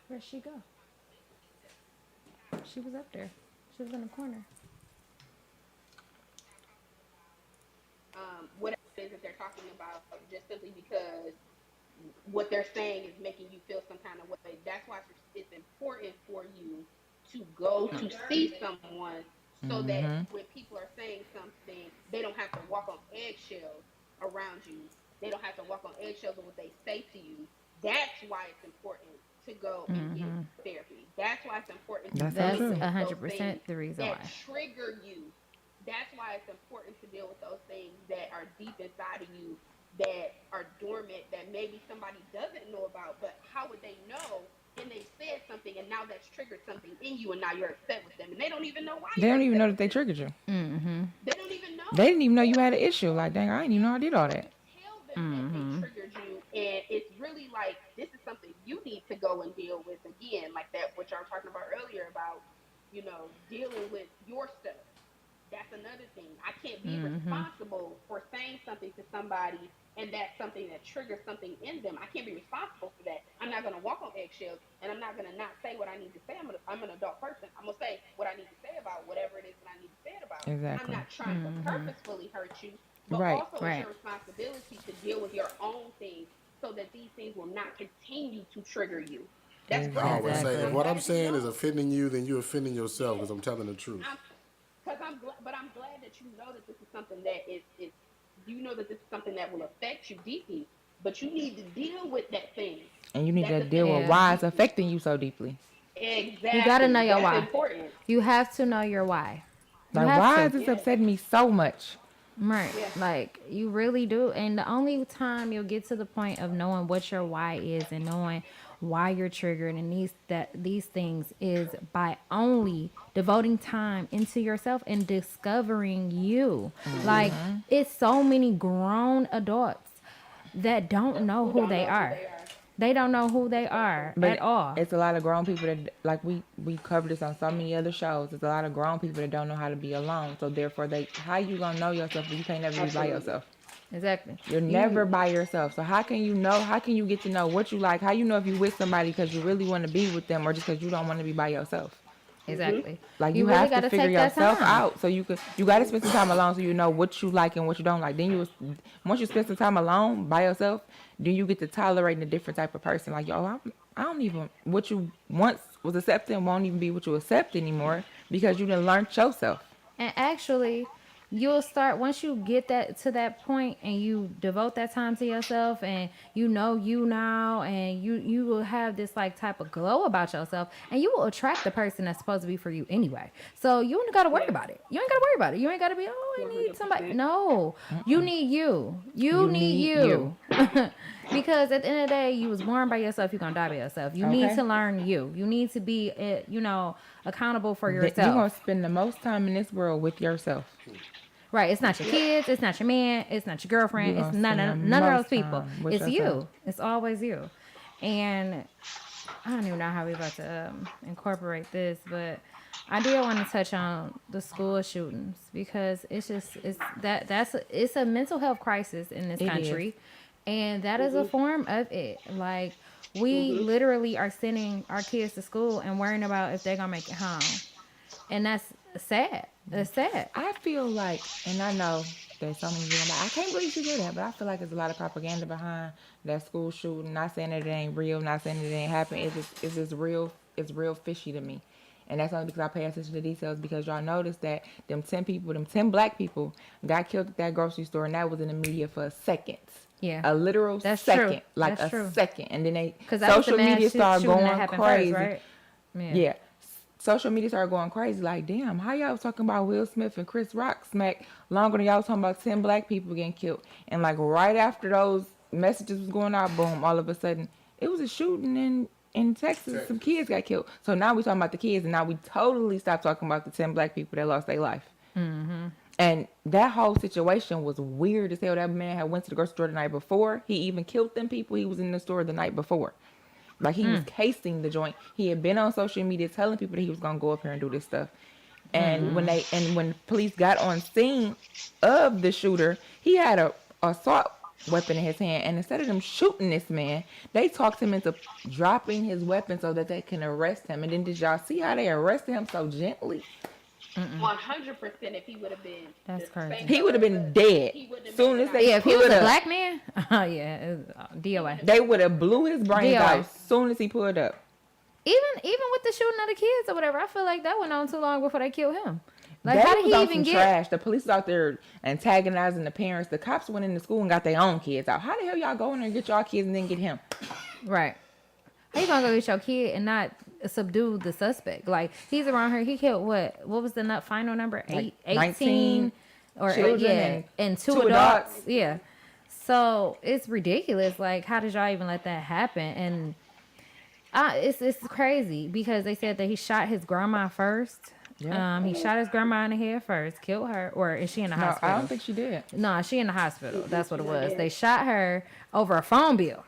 Where'd she go? She was up there. She was in the corner. Whatever it is that they're talking about, just simply because what they're saying is making you feel some kind of way. That's why it's important for you to go to see someone so that when people are saying something, they don't have to walk on eggshells around you. They don't have to walk on eggshells with what they say to you. That's why it's important to go and get therapy. That's why it's important to That's deal so with true. those 100% things the reason that why. trigger you. That's why it's important to deal with those things that are deep inside of you, that are dormant, that maybe somebody doesn't know about, but how would they know? And they said something, and now that's triggered something in you, and now you're upset with them, and they don't even know why. They don't even know that they triggered you. They don't even know. They didn't even know you had an issue. Like, dang, I didn't even know I did all that. Tell them that they triggered you, and it's really like this is something you need to go and deal with again, like that what y'all were talking about earlier about, dealing with your stuff. That's another thing. I can't be responsible for saying something to somebody and that's something that triggers something in them. I can't be responsible for that. I'm not going to walk on eggshells, and I'm not going to not say what I need to say. I'm an adult person. I'm going to say what I need to say about whatever it is that I need to say it about. Exactly. I'm not trying to purposefully hurt you, but Right, also it's your responsibility to deal with your own things so that these things will not continue to trigger you. That's I always say, Exactly. if what I'm saying is offending you, then you're offending yourself because I'm telling the truth. I'm glad that you know that this is something that is you know that this is something that will affect you deeply, but you need to deal with that thing. And you need That's to deal with why it's affecting you so deeply. Exactly. You gotta know your That's why. important. You have to know your why. You Like, have why to. is this upsetting me so much? Right. Yeah. Like, you really do. And the only time you'll get to the point of knowing what your why is and knowing why you're triggered and these things is by only devoting time into yourself and discovering you. Like, it's so many grown adults that don't know who they are. They don't know who they are at all. It's a lot of grown people that, like we covered this on so many other shows. It's a lot of grown people that don't know how to be alone. So therefore, how you gonna know yourself if you can't never be by yourself? Exactly. You're never by yourself. So how can you know? How can you get to know what you like? How you know if you with somebody because you really want to be with them or just because you don't want to be by yourself? Exactly. Like you really have to gotta figure take that yourself time. out. So you got to spend some time alone so you know what you like and what you don't like. Then once you spend some time alone by yourself, then you get to tolerating a different type of person. Like, I don't even, what you once was accepting won't even be what you accept anymore because you done learned yourself. And actually, you'll start once you get that to that point and you devote that time to yourself and you know you now and you will have this like type of glow about yourself and you will attract the person that's supposed to be for you anyway. So you ain't gotta worry about it. You ain't gotta worry about it. You ain't gotta be, oh, I need somebody. No, you need you. You need you. Because at the end of the day, you was born by yourself. You're gonna die by yourself. You need to learn you. You need to be, accountable for yourself. You're gonna spend the most time in this world with yourself. Right, it's not your kids, it's not your man, it's not your girlfriend, You're it's gonna none spend of the those most people. time with It's yourself. you. It's always you. And I don't even know how we're about to incorporate this, but I did want to touch on the school shootings because it's a mental health crisis in this country, and that is a form of it. Like, we literally are sending our kids to school and worrying about if they're gonna make it home, and that's sad. It's sad. I feel like, and I know that some of you are like, I can't believe you do that, but I feel like there's a lot of propaganda behind that school shooting. Not saying that it ain't real, not saying that it ain't happen. It's real fishy to me. And that's only because I pay attention to details, because y'all noticed that them 10 black people got killed at that grocery store, and that was in the media for a second. Yeah. A literal That's second. true. Like That's a true. second. And then Because that was the social mass media started shooting that going happened crazy. first, right? Yeah. Social media started going crazy. Like, damn, how y'all was talking about Will Smith and Chris Rock smack longer than y'all was talking about 10 black people getting killed. And like right after those messages was going out, boom, all of a sudden, it was a shooting in Texas. Some kids got killed. So now we talking about the kids, and now we totally stopped talking about the 10 black people that lost their life. Mm-hmm. And that whole situation was weird as hell. That man had went to the grocery store the night before. He even killed them people. He was in the store the night before. Like, he was casing the joint. He had been on social media telling people that he was gonna go up here and do this stuff. And when police got on scene of the shooter, he had a assault weapon in his hand. And instead of them shooting this man, they talked him into dropping his weapon so that they can arrest him. And then did y'all see how they arrested him so gently? 100%. If he would have been, That's crazy. He would have been dead. Soon as they Yeah, if he was pulled a up, black man, oh yeah, it was, DOA. they would have blew his brains DOA. out soon as he pulled up. Even with the shooting of the kids or whatever, I feel like that went on too long before they killed him. Like, That how did was he on even some get? trash. The police was out there antagonizing the parents. The cops went into school and got their own kids out. How the hell y'all go in there and get y'all kids and then get him? Right. How you gonna go get your kid and not subdue the suspect? Like, he's around here. He killed what? What was the final number? Like 18 19 or children yeah, and two adults. Yeah. So it's ridiculous. Like, how did y'all even let that happen? And it's crazy because they said that he shot his grandma first. Yeah. He shot his grandma in the head first, killed her, or is she in the No, hospital? I don't think she did. No, she in the hospital. That's what it was. They shot her over a phone bill.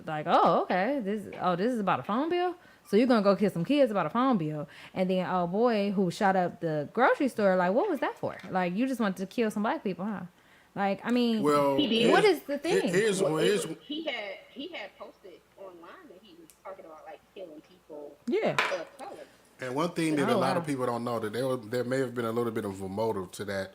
Like, oh, okay. This is about a phone bill? So you're going to go kill some kids about a phone bill. And then, oh, boy, who shot up the grocery store, like, what was that for? Like, you just wanted to kill some black people, huh? Like, I mean, Well, what is the thing? Here's he had posted online that he was talking about like killing people Yeah. of color. and one thing that a lot of people don't know, that there may have been a little bit of a motive to that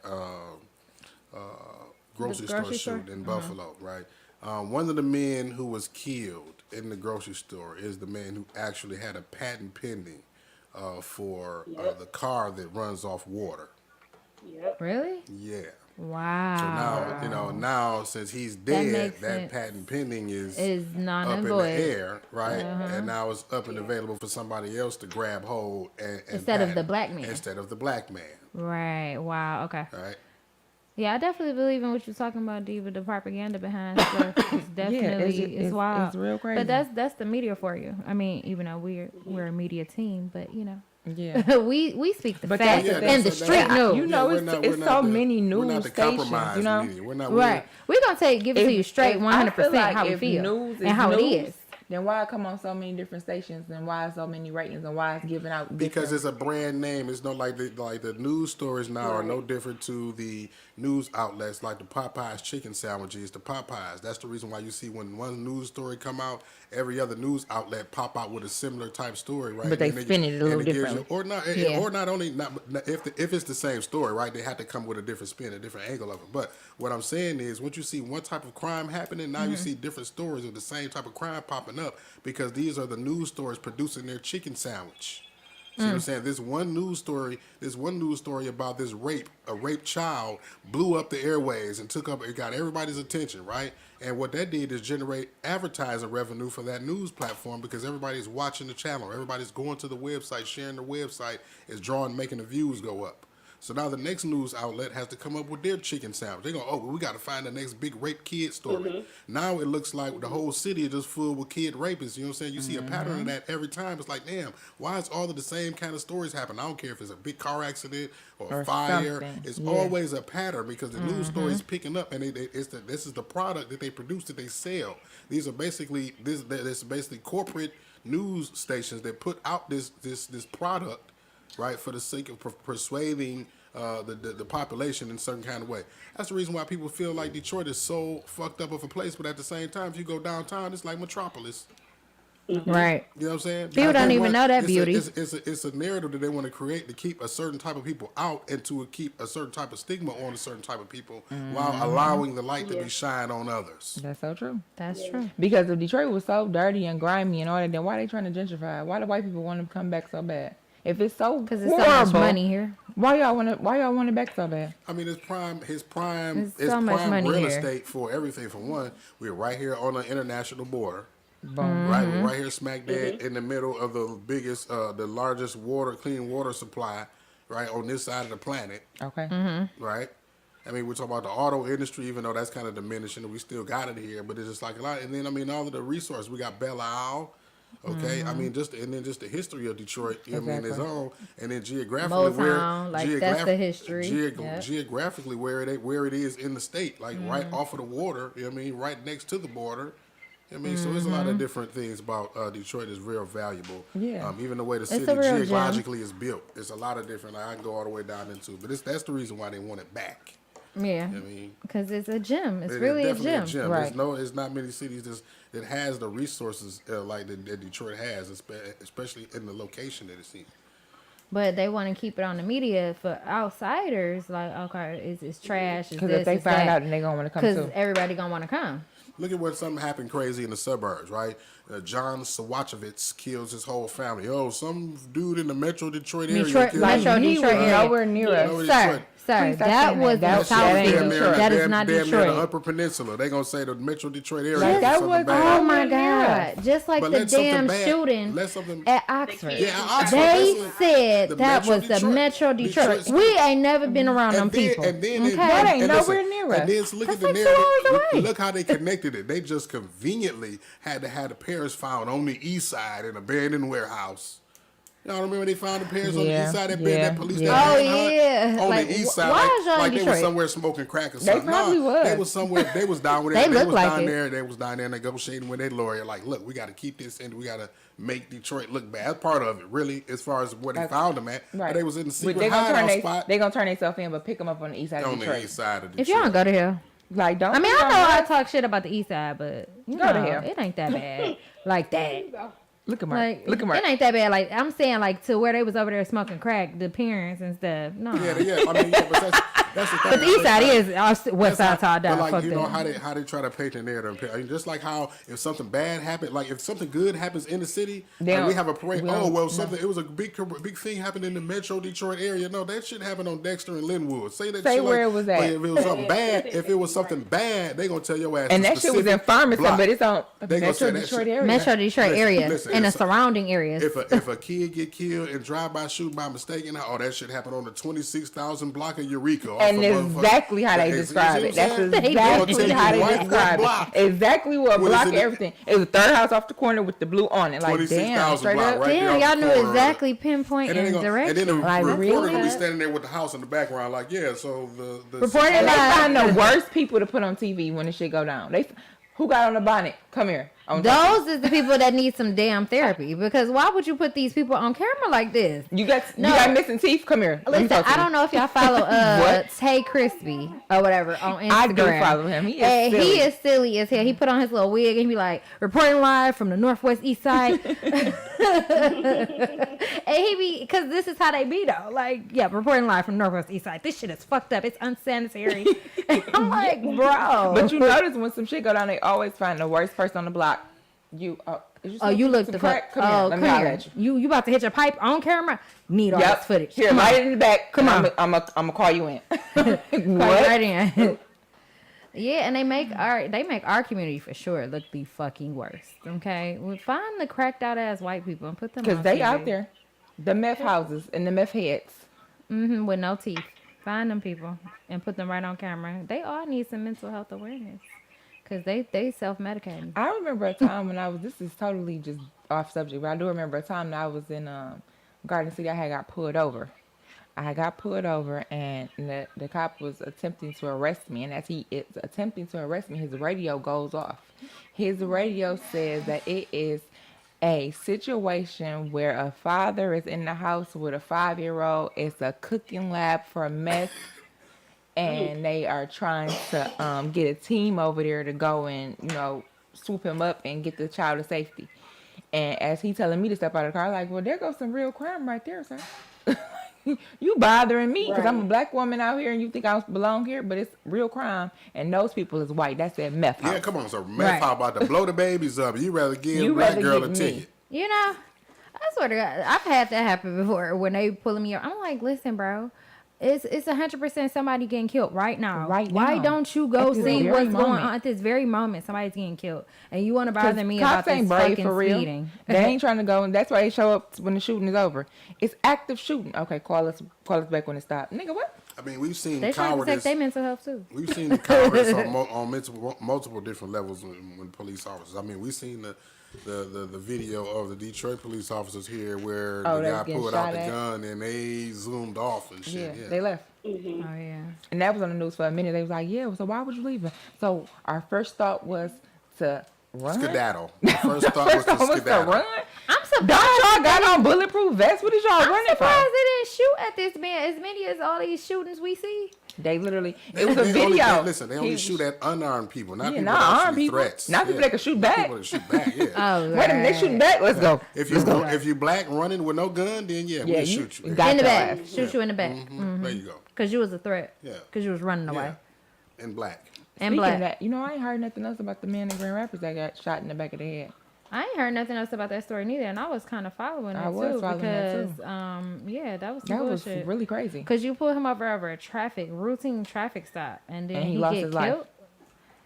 grocery store shoot in Buffalo, right? One of the men who was killed in the grocery store is the man who actually had a patent pending for the car that runs off water. Yep. Really? Yeah. Wow. So now since he's dead, makes that sense. patent pending is non up and in the void. air, right? And now it's up and available for somebody else to grab hold and Instead of the patent. black man. Instead of the black man, Right. Wow. Okay. right? Yeah, I definitely believe in what you're talking about, D, with the propaganda behind stuff. It's definitely it's wild. It's real crazy. But that's the media for you. I mean, even though we're a media team, but you know. Yeah. we speak the But facts that's the and the thing. street news. You know, we're it's not so the- many we're not news the stations, compromised you know? media. We're not Right. We're gonna give it to you straight 100% how we if feel news and how it news, is. then why it come on so many different stations, and why so many ratings, and why it's giving out Because different- it's a brand name. It's not like the news stories now are no different to the news outlets like the Popeyes chicken sandwiches. The Popeyes. That's the reason why you see when one news story come out, every other news outlet pop out with a similar type story, right? But they And spin it a little and gives differently. or not, Yeah. or not only not if it's the same story, right? They have to come with a different spin, a different angle of it. But what I'm saying is, once you see one type of crime happening, now you see different stories of the same type of crime popping up because these are the news stories producing their chicken sandwich. See what I'm saying? This one news story about this a raped child blew up the airways and it got everybody's attention, right? And what that did is generate advertising revenue for that news platform because everybody's watching the channel. Everybody's going to the website, sharing the website, making the views go up. So now the next news outlet has to come up with their chicken sandwich. They go, we got to find the next big rape kid story. Now it looks like the whole city is just full with kid rapists. You know what I'm saying? You see a pattern of that every time. It's like, damn, why is all of the same kind of stories happen? I don't care if it's a big car accident or a fire. something. It's Yeah. always a pattern because the news story is picking up, and this is the product that they produce that they sell. These are basically this is basically corporate news stations that put out this product, right, for the sake of persuading the population in a certain kind of way. That's the reason why people feel like Detroit is so fucked up of a place, but at the same time, if you go downtown, it's like Metropolis. Right. You know what I'm saying? People don't even know that beauty. It's a narrative that they want to create to keep a certain type of people out and to keep a certain type of stigma on a certain type of people while allowing the light to be shined on others. That's so true. That's true. Because if Detroit was so dirty and grimy and all that, then why they trying to gentrify? Why do white people want to come back so bad? If it's so Because horrible, it's so much money here. why y'all want it back so bad? I mean, his prime There's so much money real here. estate for everything. For one, we're right here on the international border. Boom. Right, we're right here, smack dead in the middle of the biggest, the largest clean water supply, right on this side of the planet. Okay. Right. I mean, we're talking about the auto industry, even though that's kind of diminishing, we still got it here. But it's just like a lot. And then, I mean, all of the resources. We got Belle Isle, okay? I mean, just the history of Detroit, I mean, its own. And then geographically, Motown, that's the history. Yep. Geographically, where it is in the state, like right off of the water, you know what I mean, right next to the border. I mean, so there's a lot of different things about Detroit is real valuable. Yeah. Even the way the city a real gem. geologically is built. It's a lot of different, I can go all the way down into, but that's the reason why they want it back. Yeah. I mean, Because it's a gym. It's it is really a definitely gym. Right. There's not many cities that has the resources like that Detroit has, especially in the location that it's in. But they want to keep it on the media for outsiders. Like, okay, it's trash. Because if they find out, then they gonna want to come because too. everybody gonna want to come. Look at what something happened crazy in the suburbs, right? John Sawachowicz kills his whole family. Oh, some dude in the Metro Detroit area. killed Metro him. Detroit area. Nowhere near us. Nowhere Sir, Detroit. sir, Please stop that saying was that. in That ain't Southfield. Detroit. That is not Damn near the Detroit. Upper Peninsula. They gonna say the Metro Detroit area. Like, is that something was bad. Oh my Nowhere God! Just like But the let something damn bad- shooting let something- at Oxford. Yeah, Oxford, They that's said the that Metro was the Detroit. Metro Detroit. Detroit. We ain't never been around them people. And then okay? That ain't and nowhere listen, near us. And then so look That's at the like 2 narrative. hours away. Look how they connected it. They just conveniently had to have the parents found on the east side in an abandoned warehouse. Y'all remember they found the parents on the Yeah, east side? yeah, That police yeah. that Oh, manhunt yeah. on Like, the east side, why is y'all in like they was Detroit? somewhere smoking crack or something. probably was. They was somewhere. They was down with They it. They look was like down it. there. They was down there negotiating with their lawyer. Like, look, we got to keep this and we got to make Detroit look bad. That's part of it, really, as far as where they found them at. Right. But they was in the But secret hideout spot they gonna turn themselves in, but pick them up on the east side of on the Detroit. east side of Detroit. If y'all don't go to hell. Like, don't. I mean, think I know I'm I right. talk shit about the east side, but you Go to know, hell. it ain't that bad. Like that. Look at Mark. Like, Look at Mark. it ain't that bad. Like, I'm saying, like, to where they was over there smoking crack, the parents and stuff. No. Yeah, I mean, yeah, but that's the thing. But the east side is west That's side how- to but like, fuck you know them. how they try to paint the narrative. I mean, just like how if something bad happened, like if something good happens in the city, like we have a parade. Oh well, something it was a big thing happened in the Metro Detroit area. No, that shit happened on Dexter and Linwood. Say Say shit where like, it was at. But if it was something bad, they gonna tell your ass. And the that shit was in specific Farmington, block. but it's on They gonna say Metro that Detroit shit. area. Metro Detroit area listen, and the it's- surrounding areas. If a kid get killed in drive-by shooting by mistake, oh, that shit happened on the 26,000 block of Eureka. And off of exactly how they You see describe what it. I'm That's saying? They exactly do. how they What describe block? it. Exactly what What is block it? everything. It was the third house off the corner with the blue on it. Like, 26,000 damn, straight block, up. right? there Damn, off y'all the knew corner. exactly pinpoint And then, and and then direction. the Like, reporter really? gonna be standing there with the house in the background, like, yeah. So the Reporter And they live. find the worst people to put on TV when the shit go down. Who got on the bonnet? Come here. Those is the people that need some damn therapy. Because why would you put these people on camera like this? You got No. missing teeth? Come here. Let me Listen, talk to I you. don't know if y'all follow What? Tay Crispy or whatever on Instagram. I do follow him. He is And silly. he is silly as hell. He put on his little wig and he be like, reporting live from the Northwest East Side. And he be, because this is how they be though. Like, yeah, reporting live from Northwest East Side. This shit is fucked up. It's unsanitary. And I'm like, bro. But you notice when some shit go down, they always find the worst person on the block. You look the crack. fuck. Come here. Oh, Let come me holler here. at you. You about to hit your pipe on camera? Need all Yep. this footage. Here, Come light on. it in the back. Come on. I'm gonna call you in. Plug What? right in. Yeah, and they make our community for sure look the fucking worst. Okay, we find the cracked out ass white people and put them Because on they TV. out there, the meth houses and the meth heads. with no teeth. Find them people and put them right on camera. They all need some mental health awareness because they self-medicating. I remember a time when this is totally just off subject, but I do remember a time that I was in Garden City. I had got pulled over. And the cop was attempting to arrest me. And as he is attempting to arrest me, his radio goes off. His radio says that it is a situation where a father is in the house with a 5-year-old. It's a cooking lab for meth. And they are trying to get a team over there to go and, swoop him up and get the child to safety. And as he telling me to step out of the car, I'm like, well, there goes some real crime right there, sir. You bothering me because I'm a black woman out here and you think I belong here, but it's real crime. And those people is white. That's that meth house. yeah, come on, so meth house about to blow the babies up. You rather give You a black rather girl give a me. ticket. You know, I swear to God, I've had that happen before when they pulling me up. I'm like, listen, bro. It's 100% somebody getting killed right now. Right Why now. don't you go At this see very what's going moment. on at this very moment? Somebody's getting killed, and you want to bother me Cops about this ain't brave fucking for real. speeding? They ain't trying to go, and that's why they show up when the shooting is over. It's active shooting. Okay, call us back when it stopped. Nigga, what? I mean, we've seen They trying to protect cowardice. their mental health too. We've seen cowardice on multiple different levels when police officers. I mean, we've seen the video of the Detroit police officers here where the that's guy getting pulled out shot the at. gun and they zoomed off and shit. Yeah, They left. Oh yeah. And that was on the news for a minute. They was like, yeah, so why would you leave it? So our first thought was to run. Skedaddle. The first thought was to skedaddle. run. I'm surprised. Don't y'all got on bulletproof vests? What is y'all I'm running surprised for? they didn't shoot at this man as many as all these shootings we see. They literally, it was a They only- video. They only shoot at unarmed people, not people not that armed actually people. threats. Not people that can shoot back. People that shoot back, yeah. Oh, Wait a minute, they shooting back? Let's go. If you black running with no gun, then we'll shoot you. got In the your back, ass. shoot you in the back, There you go. because you was a threat. Yeah. Because you was running away. Yeah. And black. And Speaking black. of that, I ain't heard nothing else about the man in Grand Rapids that got shot in the back of the head. I ain't heard nothing else about that story neither, and I was kind of following it I was too following that, because, that was some That was bullshit. really crazy. Because you pulled him over a routine traffic stop, and then And he he lost get his killed. life.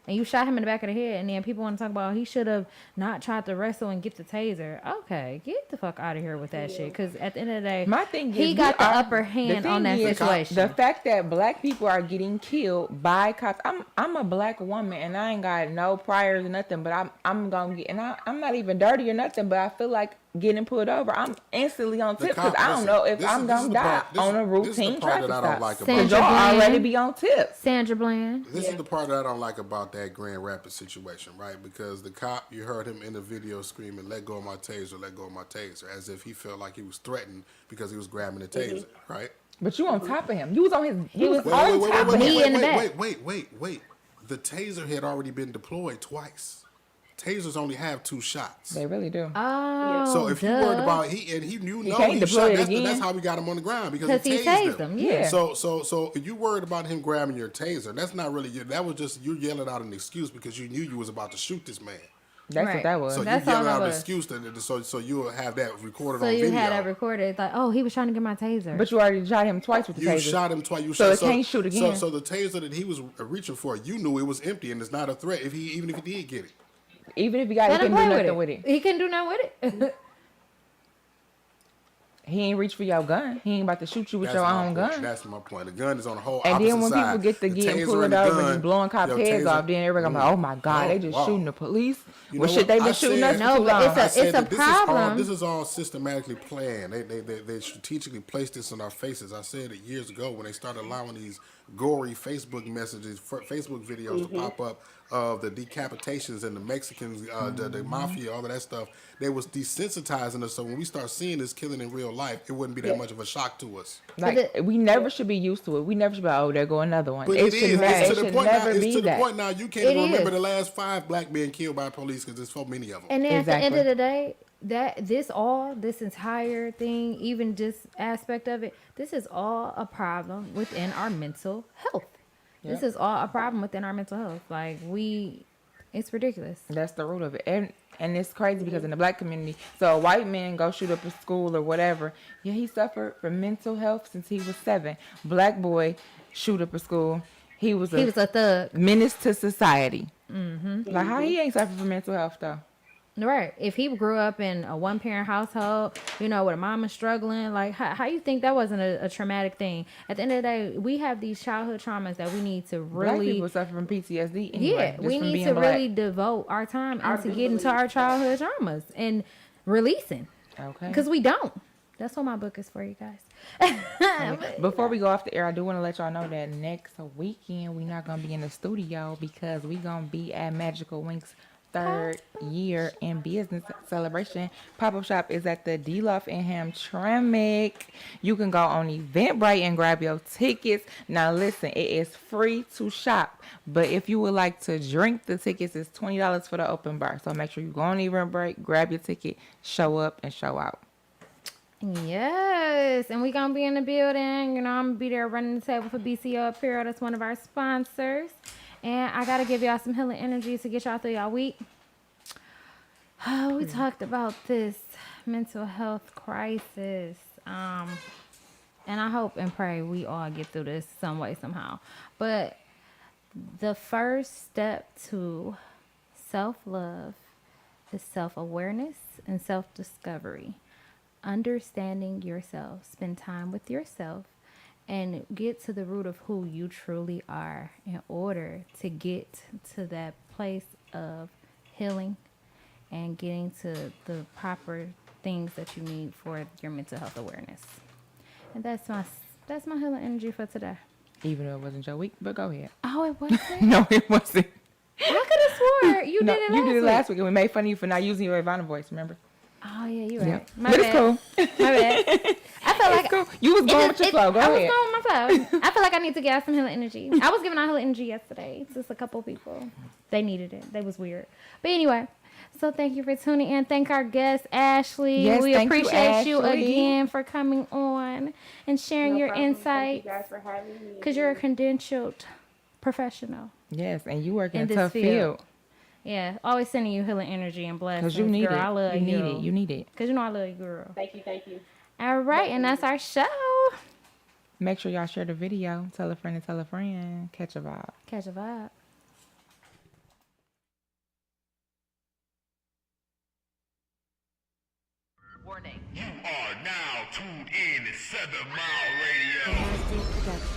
And you shot him in the back of the head, and then people want to talk about he should have not tried to wrestle and get the taser. Okay, get the fuck out of here with that shit. Because at the end of the day, My thing is, he got the we are- upper hand the on thing that is, situation. The fact that black people are getting killed by cops. I'm a black woman and I ain't got no priors or nothing, but I'm gonna get, and I'm not even dirty or nothing, but I feel like getting pulled over, I'm instantly on tip because I don't know if I'm gonna die on a routine traffic stop. Sandra Y'all Bland. already be on tip. Sandra Bland. This is the part that I don't like about that Grand Rapids situation, right? Because the cop, you heard him in the video screaming, "Let go of my taser, let go of my taser," as if he felt like he was threatened because he was grabbing the taser, right? But you on top of him. You was on his. He was was on top of him. He in the back. Wait. The taser had already been deployed twice. Tasers only have 2 shots. They really do. Oh, So if you duh. worried about you know can't he deploy shot, it that's again. how we got him on the ground because Because he he tased tased him. him, yeah. So if you worried about him grabbing your taser, that's not really that was just you yelling out an excuse because you knew you was about to shoot this man. That's Right. what that was. So That's you all yelling that out an was. excuse so you'll have that recorded So on you video. had that recorded. It's like, oh, he was trying to get my taser. But you already shot him twice with the You taser. shot him twice. So it can't shoot again. So the taser that he was reaching for, you knew it was empty and it's not a threat. Even if he did get it. Even if he got, Let he him couldn't do play nothing with it. He couldn't do nothing with it. He ain't reach for your gun. He ain't about to shoot you with your my own point. gun. That's my point. The gun is on the whole And opposite then when side. people get to The getting taser pulled and the over gun, and blowing cops' your heads taser- off, then everybody gonna be like, oh my God, they just wow. shooting the police. You Well, know shit, what? they been I shooting said- us No, for too but long. it's a- I said that problem. This is all systematically planned. They strategically placed this in our faces. I said it years ago when they started allowing these gory Facebook messages, Facebook videos to pop up of the decapitations and the Mexicans, the mafia, all of that stuff. They was desensitizing us. So when we start seeing this killing in real life, it wouldn't be that much of a shock to us. Like, we never should be used to it. We never should be, oh, there go another one. But It should is. never, It's it to the should point now. never It's be to the that. point now. You can't It even remember is. the last 5 black men killed by police because there's so many of them. And then at the end Exactly. of the day, this entire thing, even just aspect of it, this is all a problem within our mental health. This is all a problem within our mental health. Like it's ridiculous. That's the root of it. And it's crazy because in the black community, so a white man go shoot up a school or whatever. Yeah, he suffered from mental health since he was 7. Black boy shoot up a school. He was a thug. menace to society. Like how he ain't suffered from mental health though. Right. If he grew up in a one-parent household, with a mama struggling, like how you think that wasn't a traumatic thing? At the end of the day, we have these childhood traumas that we need to Black really, people suffer from PTSD anyway. we just from need being to black. really devote our time into getting to our childhood traumas and releasing. Okay. Because we don't. That's what my book is for, you guys. Before we go off the air, I do want to let y'all know that next weekend we're not gonna be in the studio because we're gonna be at Magical Wink's 3rd year in business celebration. Pop-up shop is at the D-Loft in Hamtramck. You can go on Eventbrite and grab your tickets. Now listen, it is free to shop, but if you would like to drink, the tickets is $20 for the open bar. So make sure you go on Eventbrite, grab your ticket, show up and show out. Yes, and we gonna be in the building. I'm gonna be there running the table for BCO H.E.R.R. That's one of our sponsors. And I gotta give y'all some healing energy to get y'all through y'all week. We talked about this mental health crisis. And I hope and pray we all get through this some way, somehow. But the first step to self-love is self-awareness and self-discovery. Understanding yourself. Spend time with yourself and get to the root of who you truly are in order to get to that place of healing and getting to the proper things that you need for your mental health awareness. And that's my healing energy for today. Even though it wasn't your week, but go ahead. Oh, it wasn't? No, it wasn't. I could have swore you No, did it last you did it week. last week, and we made fun of you for not using your Ivana voice. Remember? Oh yeah, you're right. Yep. My But bad. it's cool. My bad. I felt like Cool. You was going with your flow. Go I was ahead. going with my flow. I feel like I need to get out some healing energy. I was giving out healing energy yesterday. Just a couple people. They needed it. They was weird. But anyway, so thank you for tuning in. Thank our guest, Ashley. Yes, we thank you, appreciate you Ashley. again for coming on and sharing No your problem. insights. Thank you guys for having me. Because you're a credentialed professional. Yes, and you work in In a this tough field. field. Yeah, always sending you healing energy and blessings. Because you need girl, it. I love You you. need it. You need it. Because you know I love you, girl. Thank you. All right, and that's our show. Make sure y'all share the video. Tell a friend and tell a friend. Catch a vibe. Catch a vibe. You are now tuned in to 7 Mile Radio. Production.